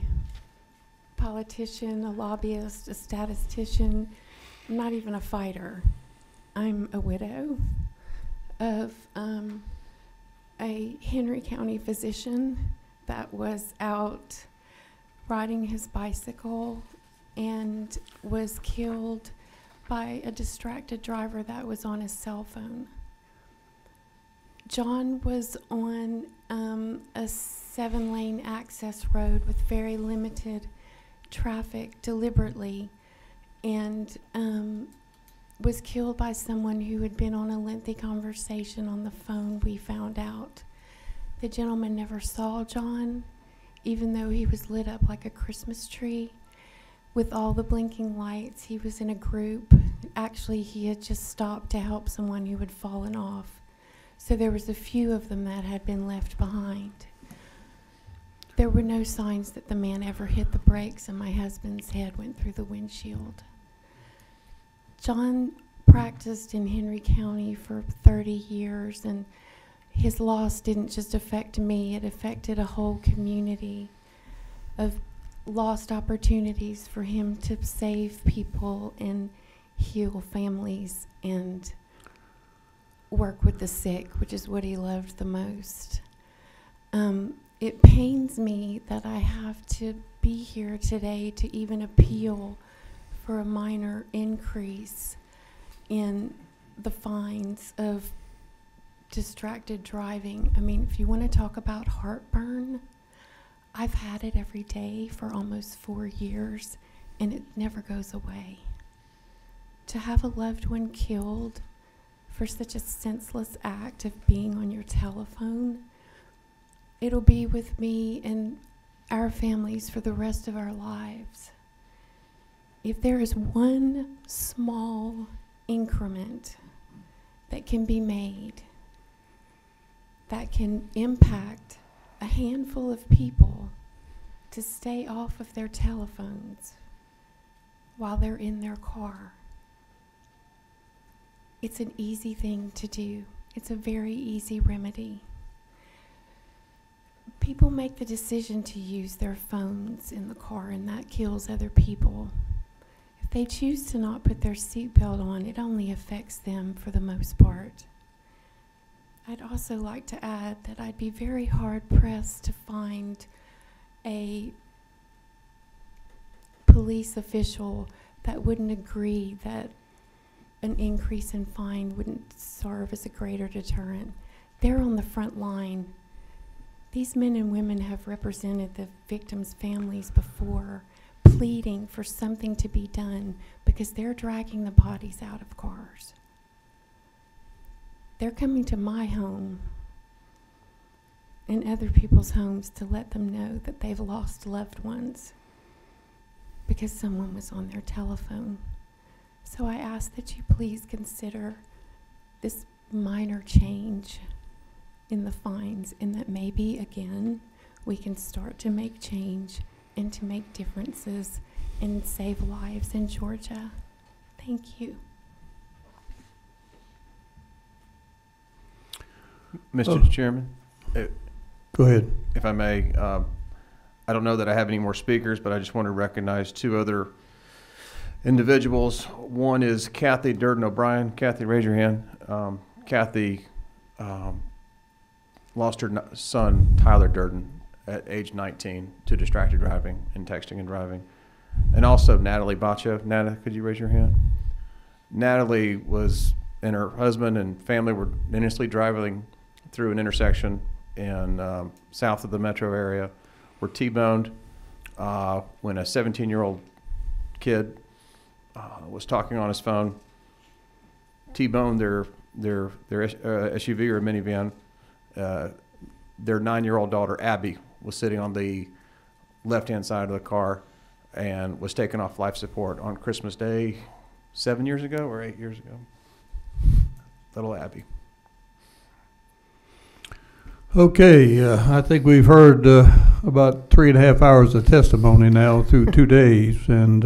politician, a lobbyist, a statistician. I'm not even a fighter. I'm a widow of a Henry County physician that was out riding his bicycle and was killed by a distracted driver that was on his cell phone. John was on a 7-lane access road with very limited traffic deliberately, and was killed by someone who had been on a lengthy conversation on the phone, we found out. The gentleman never saw John, even though he was lit up like a Christmas tree with all the blinking lights. He was in a group. Actually, he had just stopped to help someone who had fallen off. So there was a few of them that had been left behind. There were no signs that the man ever hit the brakes, and my husband's head went through the windshield. John practiced in Henry County for 30 years, and his loss didn't just affect me, it affected a whole community of lost opportunities for him to save people and heal families and work with the sick, which is what he loved the most. It pains me that I have to be here today to even appeal for a minor increase in the fines of distracted driving. I mean, if you want to talk about heartburn, I've had it every day for almost 4 years, and it never goes away. To have a loved one killed for such a senseless act of being on your telephone, it'll be with me and our families for the rest of our lives. If there is one small increment that can be made that can impact a handful of people to stay off of their telephones while they're in their car, it's an easy thing to do. It's a very easy remedy. People make the decision to use their phones in the car, and that kills other people. If they choose to not put their seatbelt on, it only affects them for the most part. I'd also like to add that I'd be very hard-pressed to find a police official that wouldn't agree that an increase in fine wouldn't serve as a greater deterrent. They're on the front line. These men and women have represented the victims' families before, pleading for something to be done because they're dragging the bodies out of cars. They're coming to my home and other people's homes to let them know that they've lost loved ones because someone was on their telephone. So I ask that you please consider this minor change in the fines, and that maybe, again, we can start to make change and to make differences and save lives in Georgia. Thank you. Mr. Chairman? Go ahead. If I may, I don't know that I have any more speakers, but I just want to recognize two other individuals. One is Kathy Durden O'Brien. Kathy, raise your hand. Kathy lost her son, Tyler Durden, at age 19 to distracted driving and texting and driving. And also Natalie Baccia. Natalie, could you raise your hand? Natalie and her husband and family were innocently driving through an intersection in south of the metro area, were T-boned when a 17-year-old kid was talking on his phone, T-boned their SUV or minivan. Their 9-year-old daughter, Abby, was sitting on the left-hand side of the car and was taken off life support on Christmas Day 7 years ago or 8 years ago. Little Abby. Okay, I think we've heard about 3.5 hours of testimony now through 2 days, and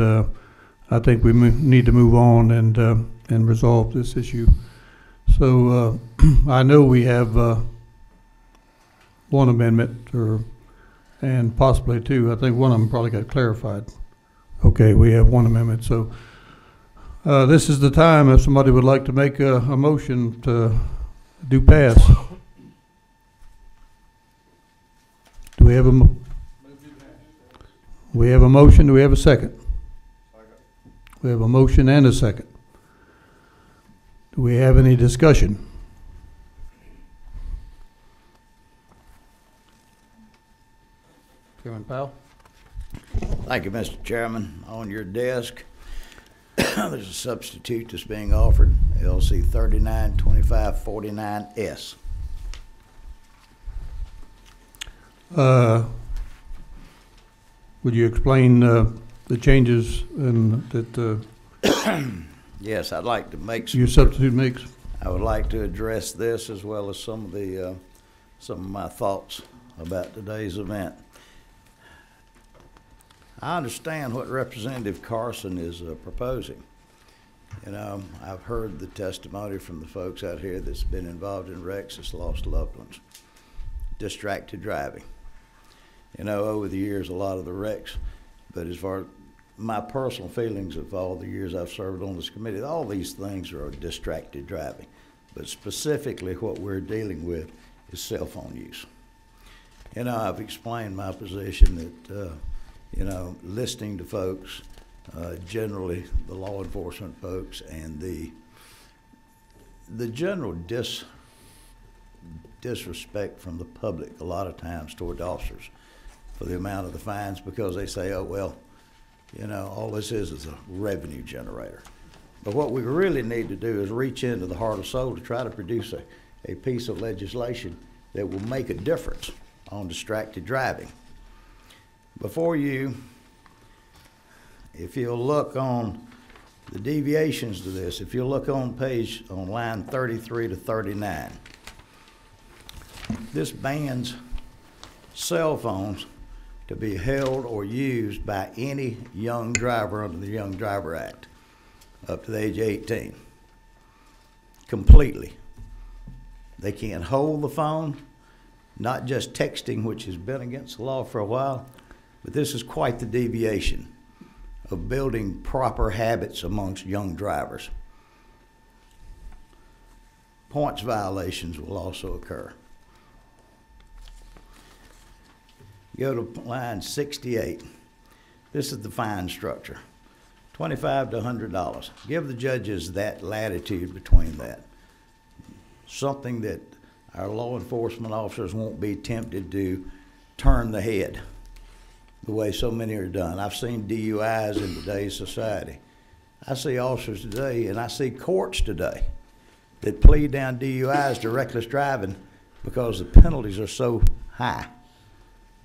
I think we need to move on and resolve this issue. So I know we have one amendment, and possibly two. I think one of them probably got clarified. Okay, we have one amendment. So this is the time if somebody would like to make a motion to do pass. Do we have a We have a motion. Do we have a second? We have a motion and a second. Do we have any discussion? Chairman Powell? Thank you, Mr. Chairman. On your desk, there's a substitute that's being offered, LC 392549S. Would you explain the changes and that Yes, I'd like to make your substitute makes? I would like to address this as well as some of my thoughts about today's event. I understand what Representative Carson is proposing. You know, I've heard the testimony from the folks out here that's been involved in wrecks that's lost loved ones. Distracted driving. You know, over the years, a lot of the wrecks, but as far as my personal feelings of all the years I've served on this committee, all these things are distracted driving. But specifically what we're dealing with is cell phone use. You know, I've explained my position that, you know, listening to folks, generally the law enforcement folks, and the general disrespect from the public a lot of times toward the officers for the amount of the fines, because they say, oh, well, you know, all this is a revenue generator. But what we really need to do is reach into the heart of soul to try to produce a piece of legislation that will make a difference on distracted driving. Before you, if you'll look on the deviations to this, if you'll look on line 33 to 39, this bans cell phones to be held or used by any young driver under the Young Driver Act up to the age of 18. Completely. They can't hold the phone, not just texting, which has been against the law for a while, but this is quite the deviation of building proper habits amongst young drivers. Points violations will also occur. Go to line 68. This is the fine structure. $25 to $100. Give the judges that latitude between that. Something that our law enforcement officers won't be tempted to turn the head the way so many are done. I've seen DUIs in today's society. I see officers today, and I see courts today that plead down DUIs to reckless driving because the penalties are so high.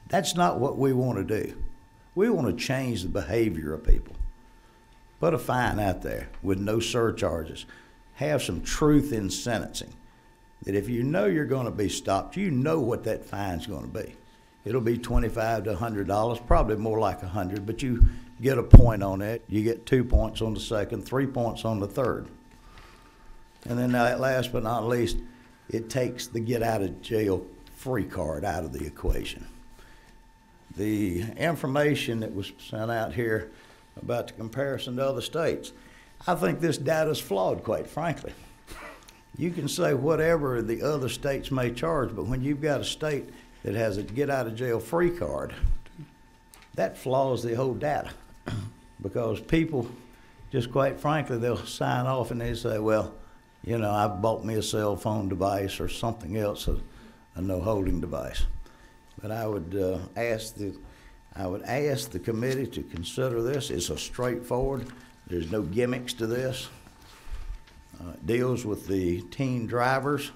That's not what we want to do. We want to change the behavior of people. Put a fine out there with no surcharges. Have some truth in sentencing. That if you know you're going to be stopped, you know what that fine's going to be. It'll be $25 to $100, probably more like $100, but you get a point on it. You get 2 points on the second, 3 points on the third. And then last but not least, it takes the get out of jail free card out of the equation. The information that was sent out here about the comparison to other states, I think this data is flawed, quite frankly. You can say whatever the other states may charge, but when you've got a state that has a get out of jail free card, that flaws the whole data. Because people, just quite frankly, they'll sign off and they say, well, you know, I've bought me a cell phone device or something else, a no holding device. But I would ask the committee to consider this. It's a straightforward. There's no gimmicks to this. It deals with the teen drivers.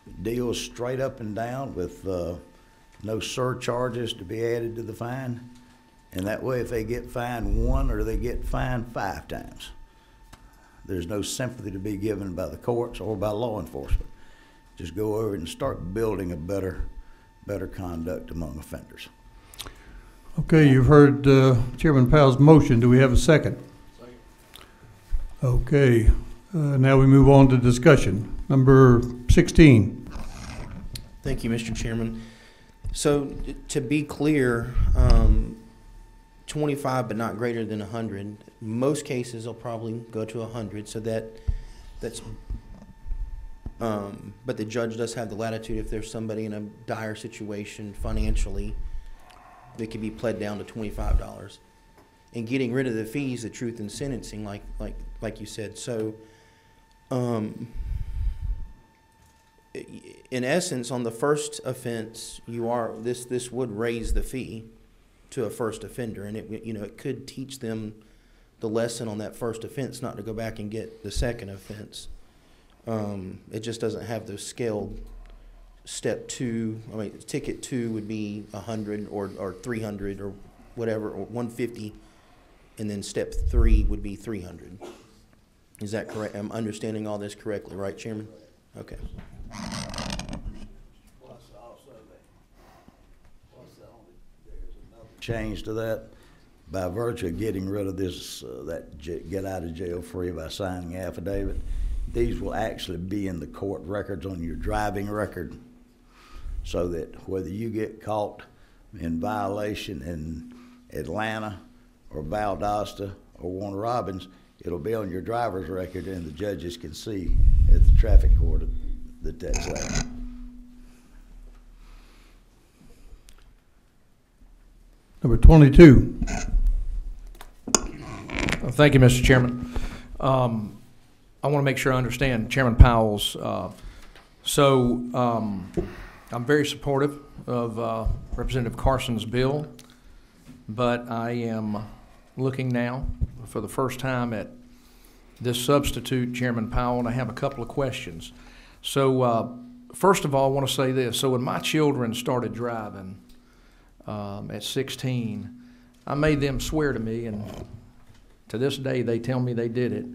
It deals straight up and down with no surcharges to be added to the fine. And that way, if they get fined one or they get fined 5 times, there's no sympathy to be given by the courts or by law enforcement. Just go over and start building a better conduct among offenders. Okay, you've heard Chairman Powell's motion. Do we have a second? Second. Okay, now we move on to discussion. Number 16. Thank you, Mr. Chairman. So to be clear, 25 but not greater than 100. Most cases will probably go to 100, so that's but the judge does have the latitude if there's somebody in a dire situation financially that could be pled down to $25. And getting rid of the fees, the truth in sentencing, like you said. So, in essence, on the first offense, this would raise the fee to a first offender, and it could teach them the lesson on that first offense, not to go back and get the second offense. It just doesn't have those scaled. Step 2, ticket 2 would be 100 or 300 or whatever, or 150, and then step 3 would be 300. Is that correct? I'm understanding all this correctly, right, Chairman? Okay. Change to that, by virtue of getting rid of this, get out of jail free by signing affidavit, these will actually be in the court records on your driving record, so that whether you get caught in violation in Atlanta or Valdosta or Warner Robins, it'll be on your driver's record, and the judges can see at the traffic court that that's there. Number 22. Thank you, Mr. Chairman. I want to make sure I understand Chairman Powell's. I'm very supportive of Representative Carson's bill, but I am looking now for the first time at this substitute, Chairman Powell, and I have a couple of questions. So first of all, I want to say this. So when my children started driving at 16, I made them swear to me, and to this day they tell me they did it.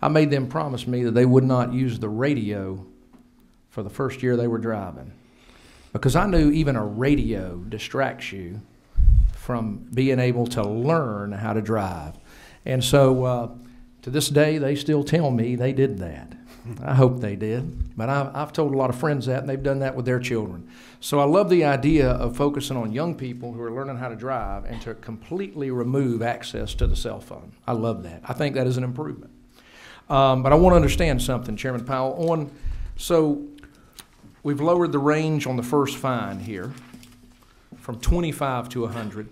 I made them promise me that they would not use the radio for the first year they were driving, because I knew even a radio distracts you from being able to learn how to drive. And so to this day, they still tell me they did that. I hope they did, but I've told a lot of friends that, and they've done that with their children. So I love the idea of focusing on young people who are learning how to drive and to completely remove access to the cell phone. I love that. I think that is an improvement. But I want to understand something, Chairman Powell. So we've lowered the range on the first fine here from 25 to 100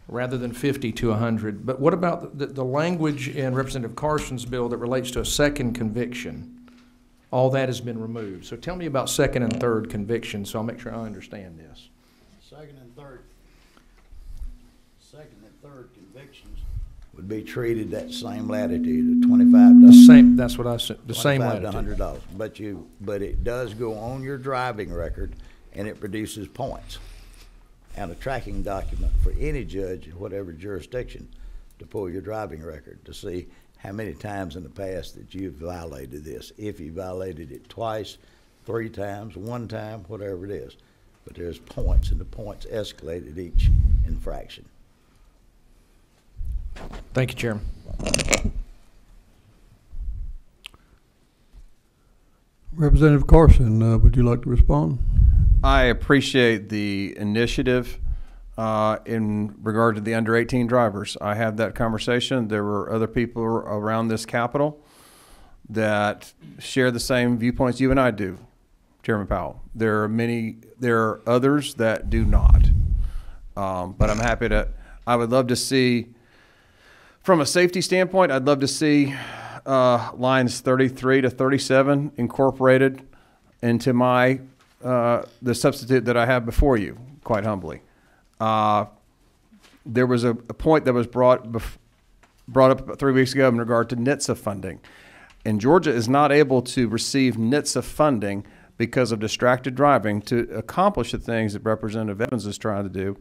rather than 50 to 100. But what about the language in Representative Carson's bill that relates to a second conviction? All that has been removed. So tell me about second and third convictions so I'll make sure I understand this. Second and third convictions would be treated that same latitude of $25. The same. That's what I said. The same latitude. $100. But it does go on your driving record, and it produces points and a tracking document for any judge in whatever jurisdiction to pull your driving record to see how many times in the past that you've violated this. If you violated it twice, 3 times, 1 time, whatever it is. But there's points, and the points escalate at each infraction. Thank you, Chairman. Representative Carson, would you like to respond? I appreciate the initiative in regard to the under 18 drivers. I had that conversation. There were other people around this Capitol that share the same viewpoints you and I do, Chairman Powell. There are others that do not. But I'm happy I would love to see, from a safety standpoint, I'd love to see lines 33 to 37 incorporated into the substitute that I have before you, quite humbly. There was a point that was brought up about 3 weeks ago in regard to NHTSA funding. And Georgia is not able to receive NHTSA funding because of distracted driving to accomplish the things that Representative Evans is trying to do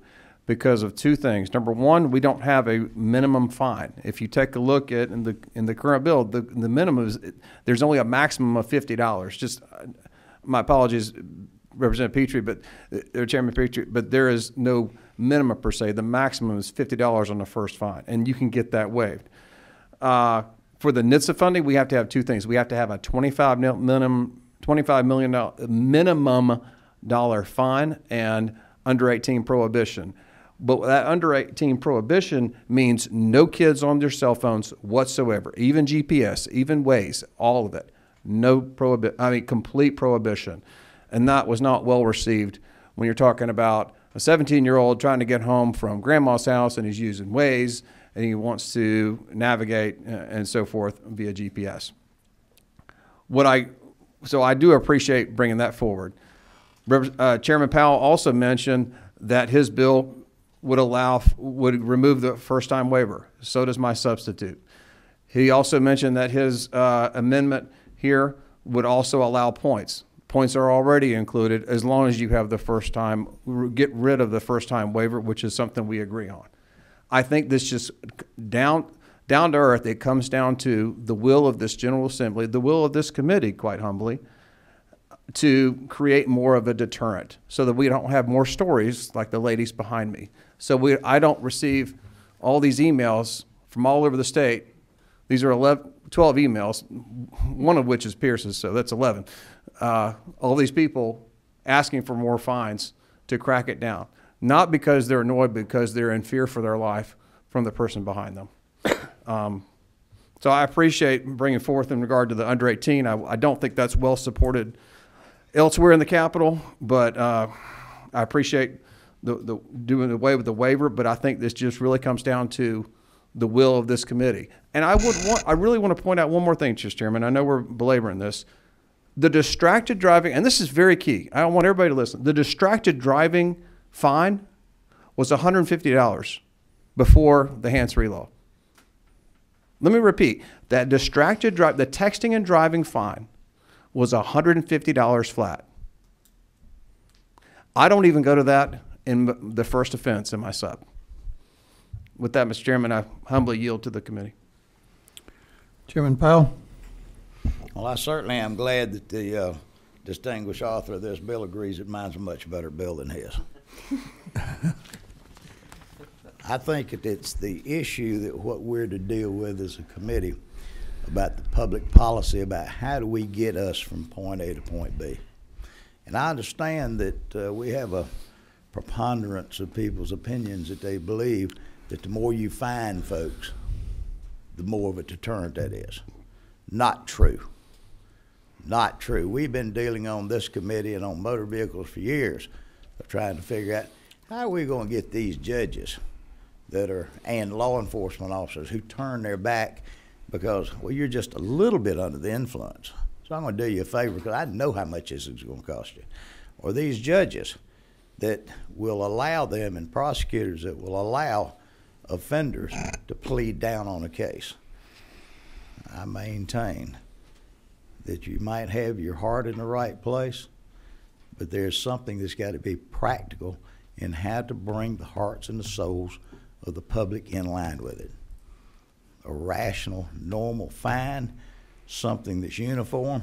because of 2 things. Number one, we don't have a minimum fine. If you take a look at in the current bill, the minimum is, there's only a maximum of $50. Just my apologies, Representative Petrie, or Chairman Petrie, but there is no minimum per se. The maximum is $50 on the first fine, and you can get that waived. For the NHTSA funding, we have to have 2 things. We have to have a $25 million minimum fine and under 18 prohibition. But that under 18 prohibition means no kids on their cell phones whatsoever, even GPS, even Waze, all of it. Complete prohibition. And that was not well received when you're talking about a 17-year-old trying to get home from grandma's house and he's using Waze and he wants to navigate and so forth via GPS. So I do appreciate bringing that forward. Chairman Powell also mentioned that his bill would remove the first-time waiver. So does my substitute. He also mentioned that his amendment here would also allow points. Points are already included as long as you have the first-time, get rid of the first-time waiver, which is something we agree on. I think this just down to earth, it comes down to the will of this General Assembly, the will of this committee, quite humbly, to create more of a deterrent so that we don't have more stories like the ladies behind me. So I don't receive all these emails from all over the state. These are 12 emails, one of which is Pierce's, so that's 11. All these people asking for more fines to crack it down. Not because they're annoyed, because they're in fear for their life from the person behind them. So I appreciate bringing forth in regard to the under 18. I don't think that's well supported elsewhere in the Capitol, but I appreciate the doing away with the waiver, but I think this just really comes down to the will of this committee. And I really want to point out one more thing, Mr. Chairman. I know we're belaboring this. The distracted driving, and this is very key. I want everybody to listen. The distracted driving fine was $150 before the hands-free law. Let me repeat. That the texting and driving fine was $150 flat. I don't even go to that in the first offense in my sub. With that, Mr. Chairman, I humbly yield to the committee. Chairman Powell. Well, I certainly am glad that the distinguished author of this bill agrees that mine's a much better bill than his. I think that it's the issue that what we're to deal with as a committee about the public policy about how do we get us from point A to point B. And I understand that we have a preponderance of people's opinions that they believe that the more you fine folks, the more of a deterrent that is. Not true. Not true. We've been dealing on this committee and on motor vehicles for years of trying to figure out how are we going to get these judges that are, and law enforcement officers who turn their back because, well, you're just a little bit under the influence. So I'm going to do you a favor because I know how much this is going to cost you. Or these judges that will allow them and prosecutors that will allow offenders to plead down on a case. I maintain that you might have your heart in the right place, but there's something that's got to be practical in how to bring the hearts and the souls of the public in line with it. A rational, normal fine, something that's uniform.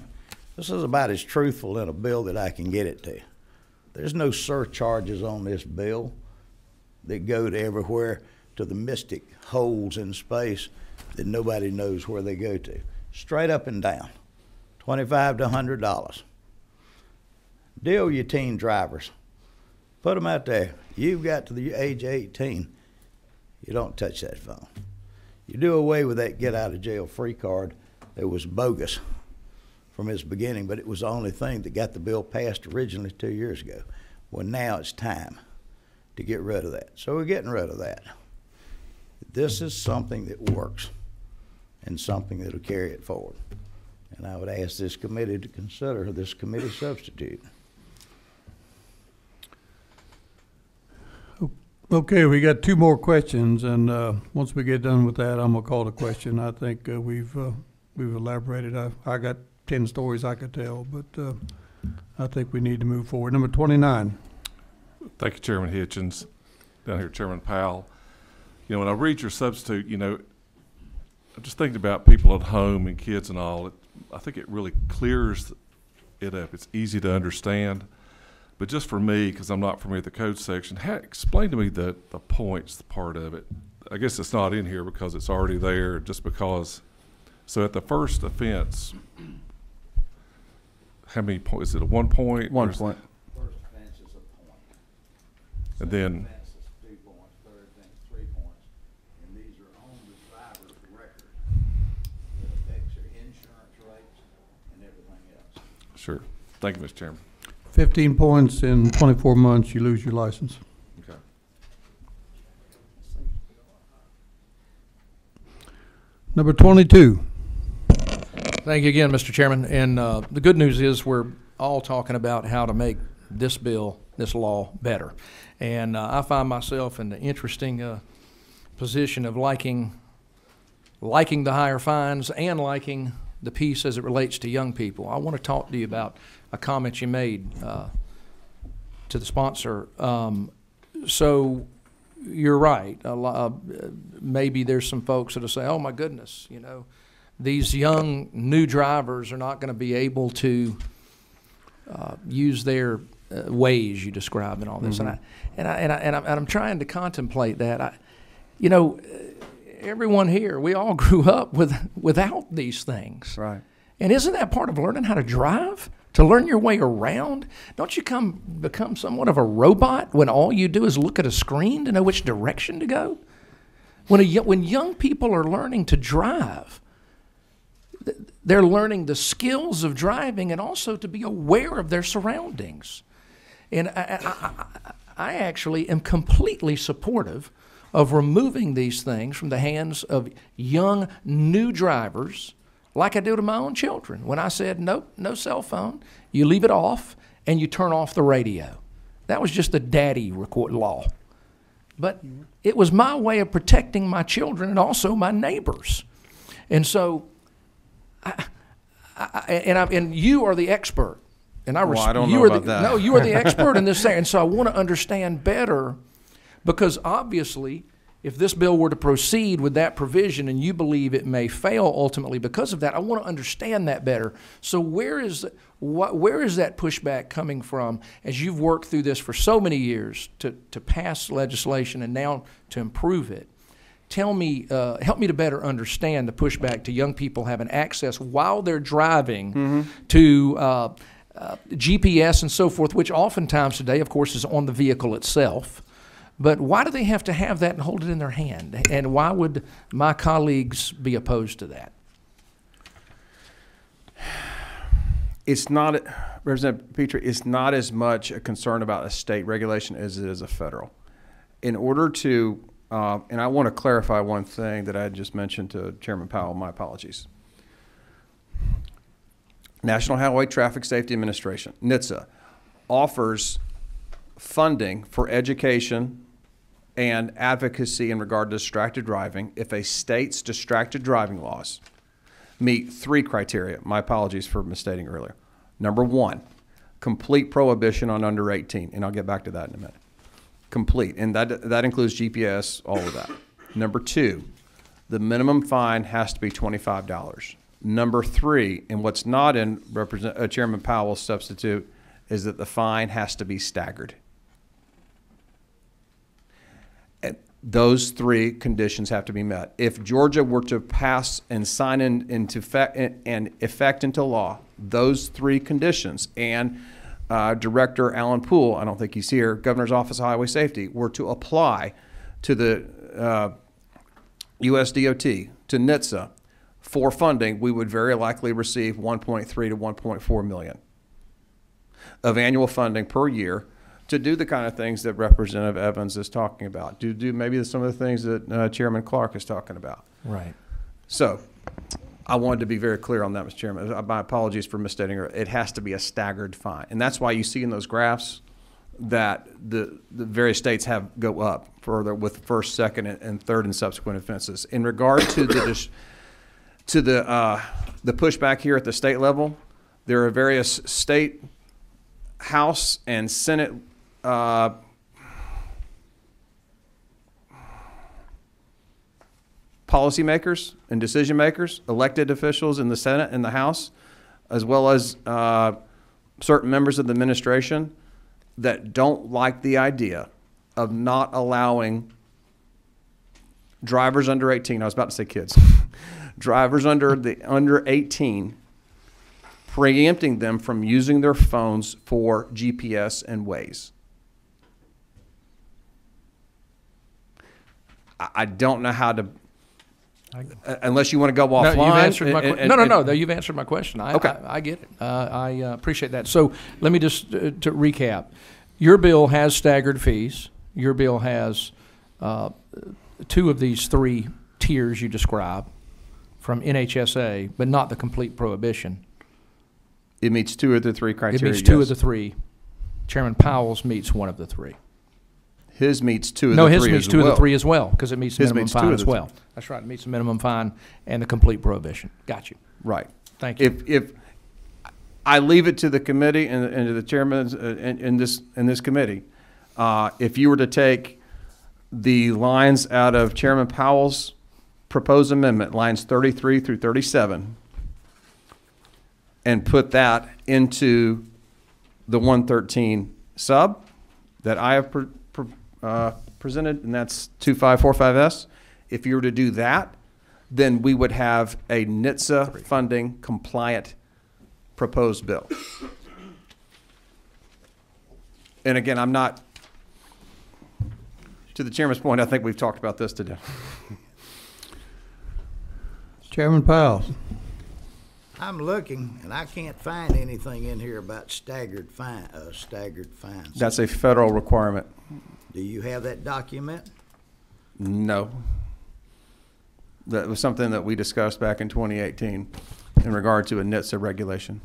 This is about as truthful in a bill that I can get it to. There's no surcharges on this bill that go to everywhere to the mystic holes in space that nobody knows where they go to. Straight up and down, $25 to $100. Deal with your teen drivers. Put them out there. You've got to the age of 18. You don't touch that phone. You do away with that get out of jail free card that was bogus from its beginning, but it was the only thing that got the bill passed originally 2 years ago. Well, now it's time to get rid of that. So we're getting rid of that. This is something that works and something that will carry it forward. And I would ask this committee to consider this committee substitute. Okay, we got two more questions, and once we get done with that, I'm gonna call the question. I think we've elaborated. I got 10 stories I could tell, but I think we need to move forward. Number 29. Thank you, Chairman Hitchens. Down here, Chairman Powell. You know, when I read your substitute, you know, I'm just thinking about people at home and kids and all. I think it really clears it up. It's easy to understand. But just for me, because I'm not familiar with the code section, explain to me the points part of it. I guess it's not in here because it's already there, just because. So at the first offense, how many points? Is it a 1 point? 1 point. First offense is a point. And then. Second offense is 2 points. Third offense, 3 points. And these are on the driver's record that affects your insurance rates and everything else. Sure. Thank you, Mr. Chairman. 15 points in 24 months, you lose your license. Number 22. Thank you again, Mr. Chairman. And the good news is we're all talking about how to make this bill, this law, better. And I find myself in the interesting position of liking the higher fines and liking the piece as it relates to young people. I want to talk to you about a comment you made to the sponsor. So you're right. Maybe there's some folks that'll say, "Oh my goodness, you know, these young new drivers are not going to be able to use their ways you described and all this." And I'm trying to contemplate that. You know, everyone here, we all grew up without these things. Right. And isn't that part of learning how to drive? To learn your way around? Don't you become somewhat of a robot when all you do is look at a screen to know which direction to go? When young people are learning to drive, they're learning the skills of driving and also to be aware of their surroundings. And I actually am completely supportive of removing these things from the hands of young new drivers, like I do to my own children. When I said, nope, no cell phone, you leave it off and you turn off the radio. That was just the daddy record law. But it was my way of protecting my children and also my neighbors. And so, and you are the expert. And I don't know about that. No, you are the expert in this area. And so I want to understand better, because obviously, if this bill were to proceed with that provision and you believe it may fail ultimately because of that, I want to understand that better. So where is that pushback coming from as you've worked through this for so many years to pass legislation and now to improve it? Tell me, help me to better understand the pushback to young people having access while they're driving to GPS and so forth, which oftentimes today, of course, is on the vehicle itself. But why do they have to have that and hold it in their hand? And why would my colleagues be opposed to that? It's not, Representative Petrie, it's not as much a concern about a state regulation as it is a federal. In order to, and I want to clarify one thing that I had just mentioned to Chairman Powell, my apologies. National Highway Traffic Safety Administration, NHTSA, offers funding for education and advocacy in regard to distracted driving if a state's distracted driving laws meet 3 criteria. My apologies for misstating earlier. Number 1, complete prohibition on under 18, and I'll get back to that in a minute. Complete, and that includes GPS, all of that. Number 2, the minimum fine has to be $25. Number 3, and what's not in Chairman Powell's substitute, is that the fine has to be staggered. Those 3 conditions have to be met. If Georgia were to pass and sign into effect into law, those 3 conditions, and Director Alan Poole, I don't think he's here, Governor's Office of Highway Safety, were to apply to the U.S. DOT, to NHTSA, for funding, we would very likely receive 1.3 to 1.4 million of annual funding per year to do the kind of things that Representative Evans is talking about, to do maybe some of the things that Chairman Clark is talking about. Right. So I wanted to be very clear on that, Mr. Chairman. My apologies for misstating her. It has to be a staggered fine. And that's why you see in those graphs that the various states have go up further with first, second, and third and subsequent offenses. In regard to the pushback here at the state level, there are various state, House, and Senate policymakers and decision makers, elected officials in the Senate and the House, as well as certain members of the administration that don't like the idea of not allowing drivers under 18, I was about to say kids, drivers under 18, preempting them from using their phones for GPS and Waze. I don't know how to, unless you want to go offline. No, you've answered my question. No, you've answered my question. Okay. I get it. I appreciate that. So let me just, to recap. Your bill has staggered fees. Your bill has 2 of these 3 tiers you describe. from NHSA, but not the complete prohibition. It meets 2 of the 3 criteria. It meets 2 yes. of the 3. Chairman Powell's meets 1 of the 3. His meets 2 of No, the 3 his meets as 2 well. of the 3 as well, because it meets the His minimum meets 2 fine of as the 3. well. That's right, it meets the minimum fine and the complete prohibition. Got you. Right. Thank you. If I leave it to the committee and to the chairman in this committee, if you were to take the lines out of Chairman Powell's proposed amendment, lines 33 through 37, and put that into the 113 sub that I have presented, and that's 2545S, if you were to do that, then we would have a NHTSA funding compliant proposed bill. And again, I'm not, to the chairman's point, I think we've talked about this today. Chairman Powell. I'm looking, and I can't find anything in here about staggered fines. That's a federal requirement. Do you have that document? No. That was something that we discussed back in 2018 in regard to a NHTSA regulation.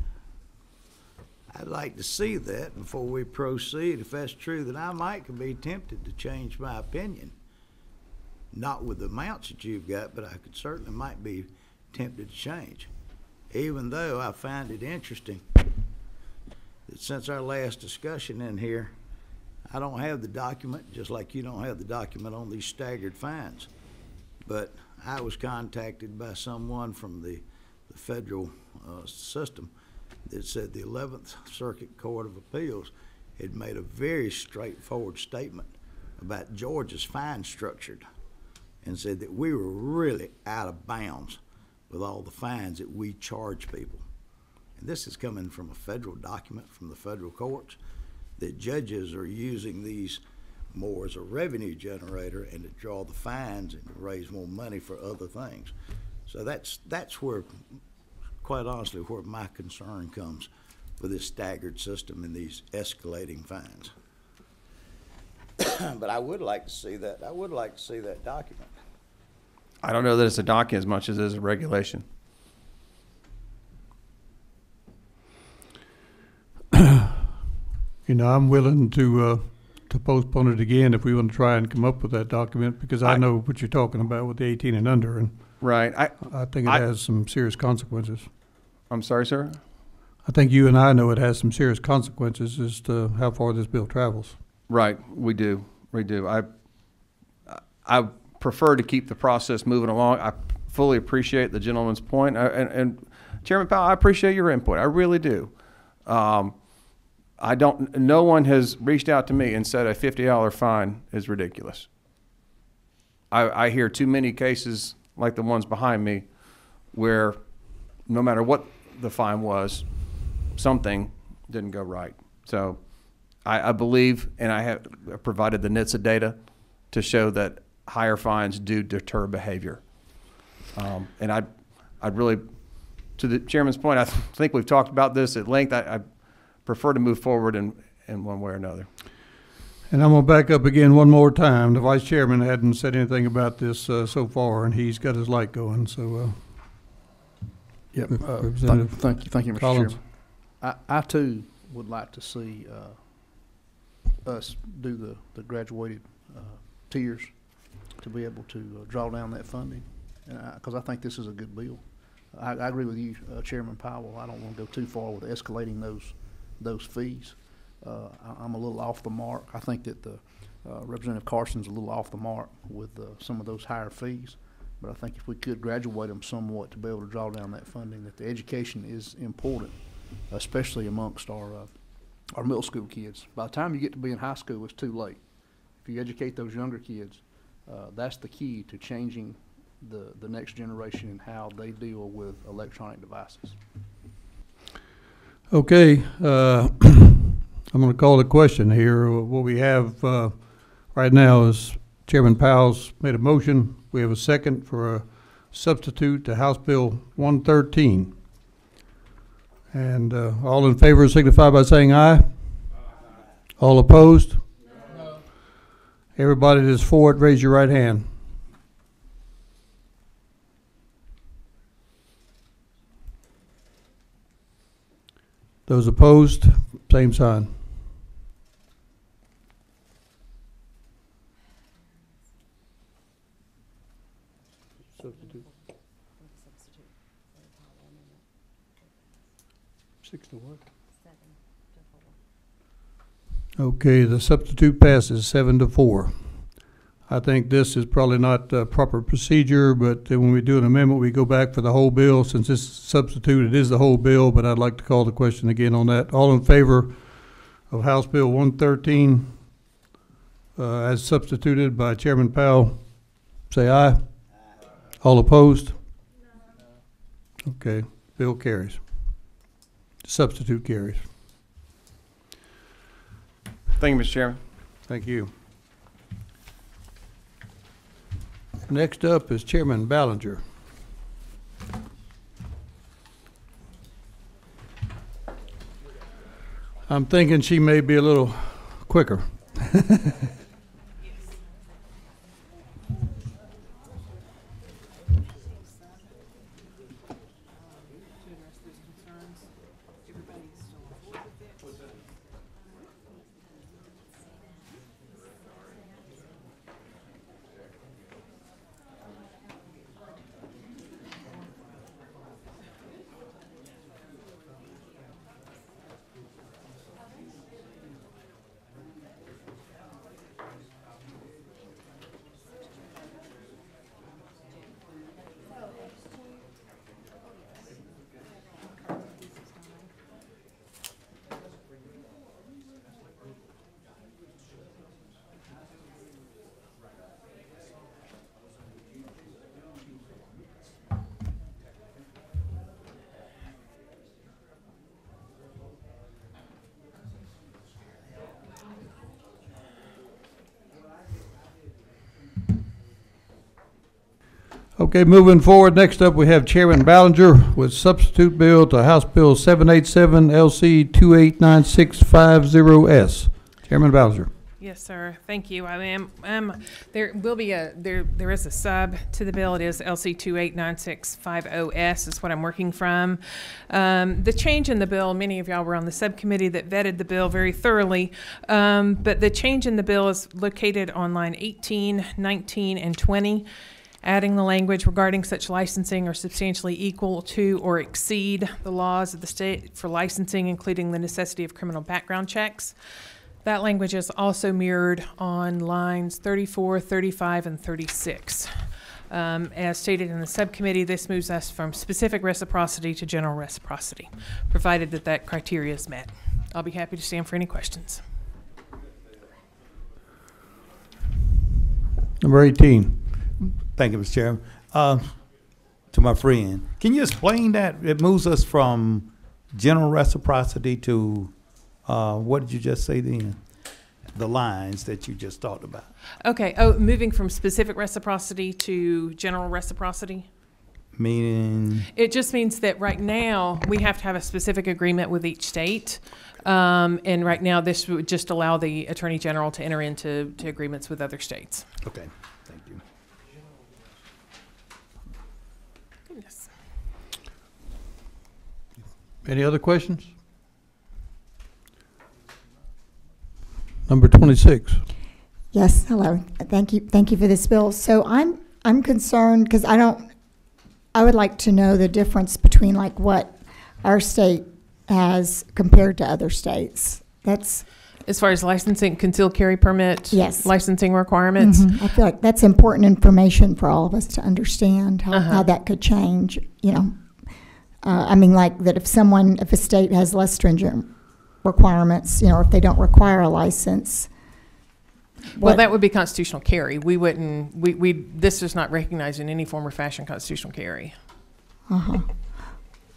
I'd like to see that before we proceed. If that's true, then I might be tempted to change my opinion. Not with the amounts that you've got, but I could certainly might be tempted to change. Even though I find it interesting that since our last discussion in here, I don't have the document, just like you don't have the document on these staggered fines. But I was contacted by someone from the federal system that said the 11th Circuit Court of Appeals had made a very straightforward statement about Georgia's fine structure and said that we were really out of bounds with all the fines that we charge people. And this is coming from a federal document from the federal courts, that judges are using these more as a revenue generator and to draw the fines and to raise more money for other things. So that's where, quite honestly, where my concern comes with this staggered system and these escalating fines. But I would like to see that. I would like to see that document. I don't know that it's a document as much as it is a regulation. You know, I'm willing to postpone it again if we want to try and come up with that document, because I know what you're talking about with the 18 and under, and right. I think it has some serious consequences. I'm sorry, sir? I think you and I know it has some serious consequences as to how far this bill travels. Right, we do. We do. I prefer to keep the process moving along. I fully appreciate the gentleman's point. And Chairman Powell, I appreciate your input. I really do. No one has reached out to me and said a $50 fine is ridiculous. I hear too many cases like the ones behind me where no matter what the fine was, something didn't go right. So I believe, and I have provided the NHTSA data to show that higher fines do deter behavior. And I'd really, to the chairman's point, I think we've talked about this at length. I prefer to move forward in one way or another. And I'm going to back up again one more time. The vice chairman hadn't said anything about this so far, and he's got his light going. So, yep. Representative Thank you, Mr. Collins. Chairman. I too would like to see us do the graduated tiers to be able to draw down that funding, because I think this is a good bill. I agree with you, Chairman Powell. I don't want to go too far with escalating those fees. I'm a little off the mark. I think that the Representative Carson's a little off the mark with some of those higher fees. But I think if we could graduate them somewhat to be able to draw down that funding, that the education is important, especially amongst our middle school kids. By the time you get to be in high school, it's too late. If you educate those younger kids, that's the key to changing the next generation and how they deal with electronic devices. Okay, I'm going to call the question here. What we have right now is Chairman Powell's made a motion. We have a second for a substitute to House Bill 113. And all in favor signify by saying aye. Aye. All opposed? No. Everybody that's for it, raise your right hand. Those opposed, same sign. Substitute. 6 to what? Okay, the substitute passes 7-4. I think this is probably not proper procedure, but when we do an amendment, we go back for the whole bill. Since this substitute, it is the whole bill, but I'd like to call the question again on that. All in favor of House Bill 113 as substituted by Chairman Powell, say aye. Aye. All opposed? No. Okay, bill carries. Substitute carries. Thank you, Mr. Chairman. Thank you. Next up is Chairman Ballinger. I'm thinking she may be a little quicker. Okay, moving forward, next up we have Chairman Ballinger with substitute bill to House Bill 787 LC 289650S. Chairman Ballinger. Yes, sir. Thank you. I am. There will be there is a sub to the bill. It is LC 289650S. Is what I'm working from. The change in the bill. Many of y'all were on the subcommittee that vetted the bill very thoroughly. But the change in the bill is located on line 18, 19, and 20. Adding the language regarding such licensing are substantially equal to or exceed the laws of the state for licensing, including the necessity of criminal background checks. That language is also mirrored on lines 34, 35, and 36. As stated in the subcommittee, this moves us from specific reciprocity to general reciprocity, provided that that criteria is met. I'll be happy to stand for any questions. Number 18. Thank you, Mr. Chairman. To my friend, can you explain that? It moves us from general reciprocity to, what did you just say then? The lines that you just talked about. Okay. Oh, moving from specific reciprocity to general reciprocity? Meaning? It just means that right now we have to have a specific agreement with each state. And right now this would just allow the Attorney General to enter into agreements with other states. Okay. Thank you. Yes. Any other questions? Number 26. Yes, hello. Thank you for this bill. So I'm concerned because I would like to know the difference between like what our state has compared to other states. That's as far as licensing, concealed carry permit, yes, licensing requirements. Mm-hmm. I feel like that's important information for all of us to understand how that could change. You know, I mean, like that if a state has less stringent requirements, you know, if they don't require a license. Well, that would be constitutional carry. We wouldn't, this does not recognize in any form or fashion constitutional carry. Uh-huh.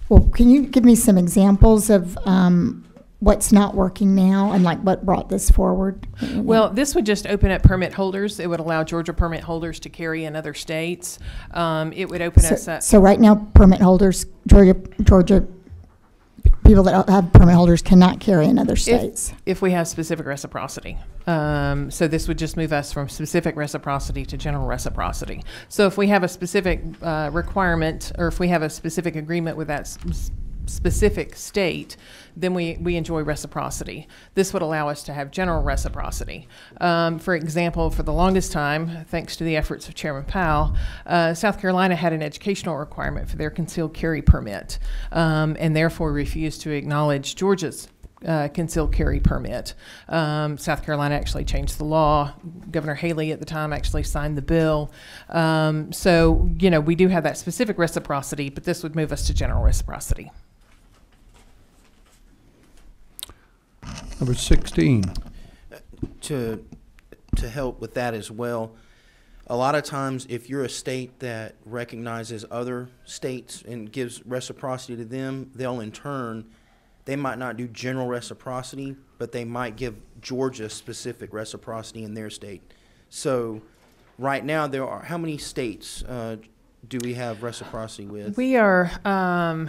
Well, can you give me some examples of what's not working now and like what brought this forward? Well, this would just open up permit holders. It would allow Georgia permit holders to carry in other states. It would open us up. So right now, permit holders, Georgia people that have permit holders cannot carry in other states. If we have specific reciprocity. So this would just move us from specific reciprocity to general reciprocity. So if we have a specific requirement, or if we have a specific agreement with that specific state, then we enjoy reciprocity. This would allow us to have general reciprocity. For example, for the longest time, thanks to the efforts of Chairman Powell, South Carolina had an educational requirement for their concealed carry permit, and therefore refused to acknowledge Georgia's concealed carry permit. South Carolina actually changed the law. Governor Haley at the time actually signed the bill. So, you know, we do have that specific reciprocity, but this would move us to general reciprocity. Number 16. To help with that as well, a lot of times if you're a state that recognizes other states and gives reciprocity to them, they'll in turn, they might not do general reciprocity, but they might give Georgia specific reciprocity in their state. So right now there are, how many states do we have reciprocity with? We are, I'm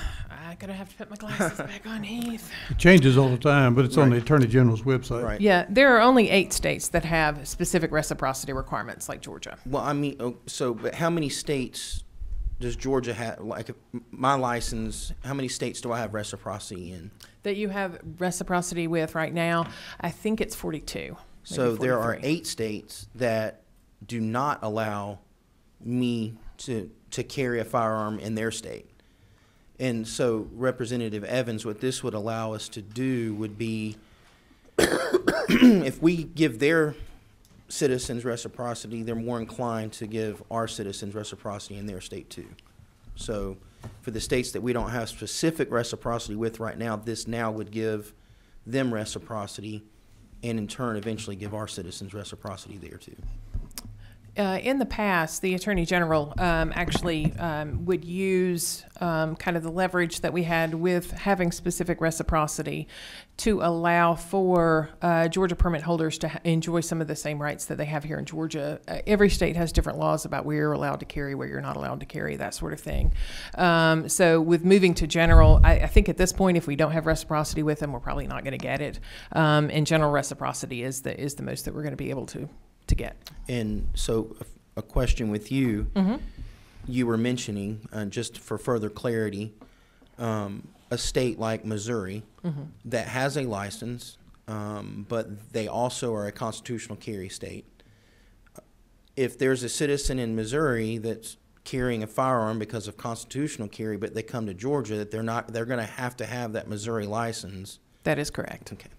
gonna have to put my glasses back on, Heath. It changes all the time, but it's on Right. the Attorney General's website. Right. Yeah, there are only 8 states that have specific reciprocity requirements like Georgia. Well, I mean, but how many states does Georgia have? Like, if my license, how many states do I have reciprocity in? That you have reciprocity with right now, I think it's 42. So there are 43. 8 states that do not allow me to carry a firearm in their state. And so Representative Evans, what this would allow us to do would be, if we give their citizens reciprocity, they're more inclined to give our citizens reciprocity in their state too. So for the states that we don't have specific reciprocity with right now, this now would give them reciprocity and in turn eventually give our citizens reciprocity there too. In the past, the Attorney General actually would use kind of the leverage that we had with having specific reciprocity to allow for Georgia permit holders to enjoy some of the same rights that they have here in Georgia. Every state has different laws about where you're allowed to carry, where you're not allowed to carry, that sort of thing. So with moving to general, I think at this point, if we don't have reciprocity with them, we're probably not going to get it. And general reciprocity is the most that we're going to be able to get. And so a question with you, you were mentioning, just for further clarity, a state like Missouri that has a license, but they also are a constitutional carry state. If there's a citizen in Missouri that's carrying a firearm because of constitutional carry, but they come to Georgia, that they're going to have that Missouri license. That is correct. Okay.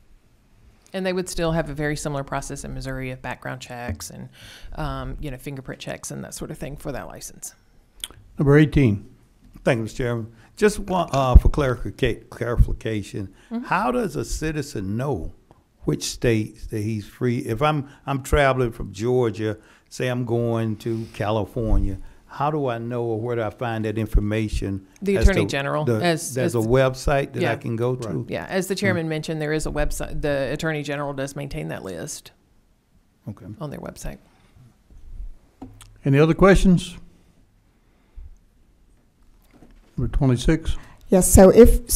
And they would still have a very similar process in Missouri of background checks and, fingerprint checks and that sort of thing for that license. Number 18. Thank you, Mr. Chairman. Just one for clarification. How does a citizen know which states that he's free? If I'm traveling from Georgia, say I'm going to California, how do I know, or where do I find that information? The Attorney General. There's a website that I can go to? Right. Yeah, as the chairman mentioned, there is a website. The Attorney General does maintain that list on their website. Any other questions? Number 26. Yes, so if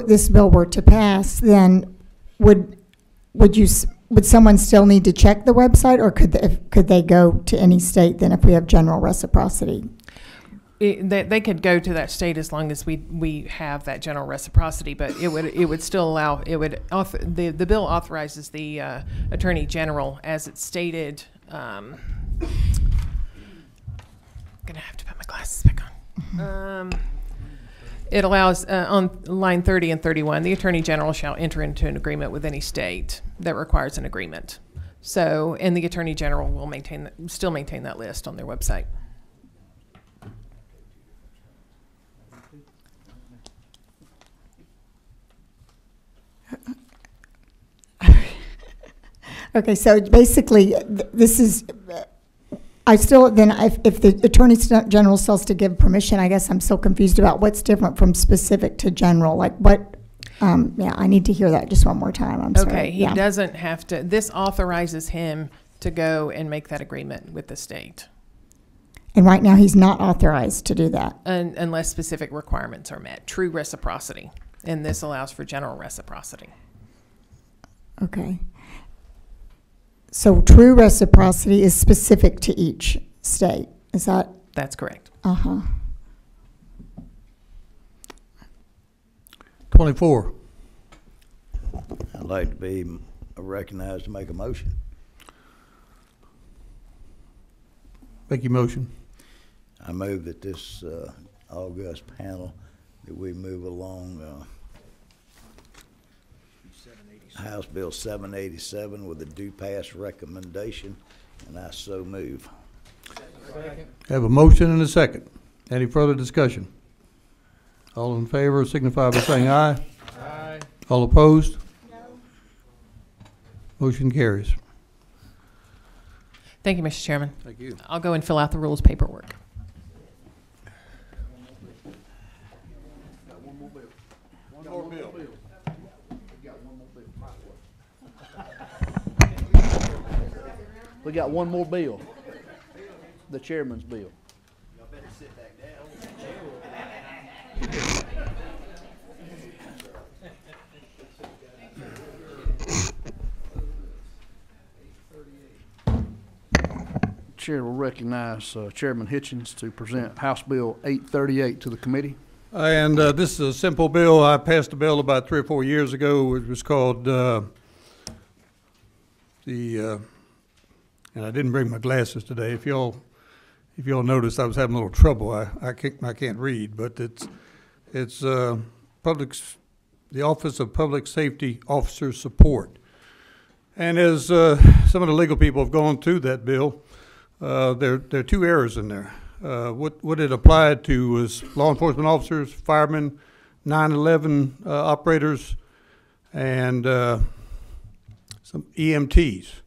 this bill were to pass, then would someone still need to check the website, or could they go to any state then if we have general reciprocity? They could go to that state as long as we have that general reciprocity, but it would still allow, the bill authorizes the Attorney General, as it's stated. I'm gonna have to put my glasses back on. It allows, on line 30 and 31, the Attorney General shall enter into an agreement with any state that requires an agreement. So, and the Attorney General will still maintain that list on their website. Okay, so basically, this is, if the Attorney General still has to give permission, I guess I'm still confused about what's different from specific to general, like what, I need to hear that just one more time, I'm sorry. Okay, he doesn't have to, this authorizes him to go and make that agreement with the state. And right now, he's not authorized to do that? Unless specific requirements are met, true reciprocity, and this allows for general reciprocity. Okay. So true reciprocity is specific to each state, is that? That's correct. Uh-huh. 24. I'd like to be recognized to make a motion. Make your motion. I move that this August panel, that we move along House Bill 787 with a due pass recommendation, and I so move. Have a motion and a second. Any further discussion? All in favor signify by saying aye. Aye. All opposed? No. Motion carries. Thank you, Mr. Chairman. Thank you. I'll go and fill out the rules paperwork. We got one more bill. The chairman's bill. Chair will recognize Chairman Hitchens to present House Bill 838 to the committee. And this is a simple bill. I passed a bill about 3 or 4 years ago. It was called and I didn't bring my glasses today. If y'all noticed, I was having a little trouble. I can't read, but it's the Office of Public Safety Officer Support. And as some of the legal people have gone through that bill, there are 2 errors in there. What it applied to was law enforcement officers, firemen, 9/11 operators, and some EMTs.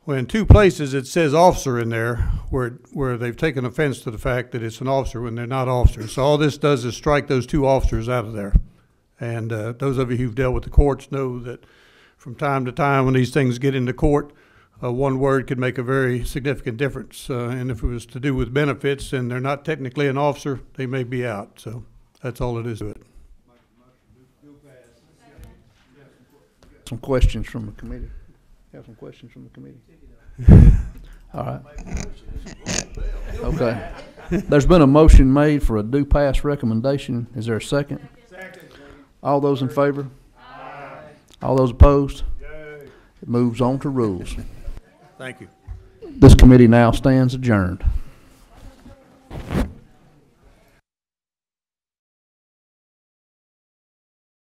Well, in 2 places it says officer in there where they've taken offense to the fact that it's an officer when they're not officers. So all this does is strike those 2 officers out of there. And those of you who've dealt with the courts know that from time to time when these things get into court, one word could make a very significant difference. And if it was to do with benefits and they're not technically an officer, they may be out. So that's all it is to it. Some questions from the committee. Have some questions from the committee. All right. Okay. There's been a motion made for a due pass recommendation. Is there a second? Second. All those in favor? Aye. All those opposed? Yay. It moves on to rules. Thank you. This committee now stands adjourned.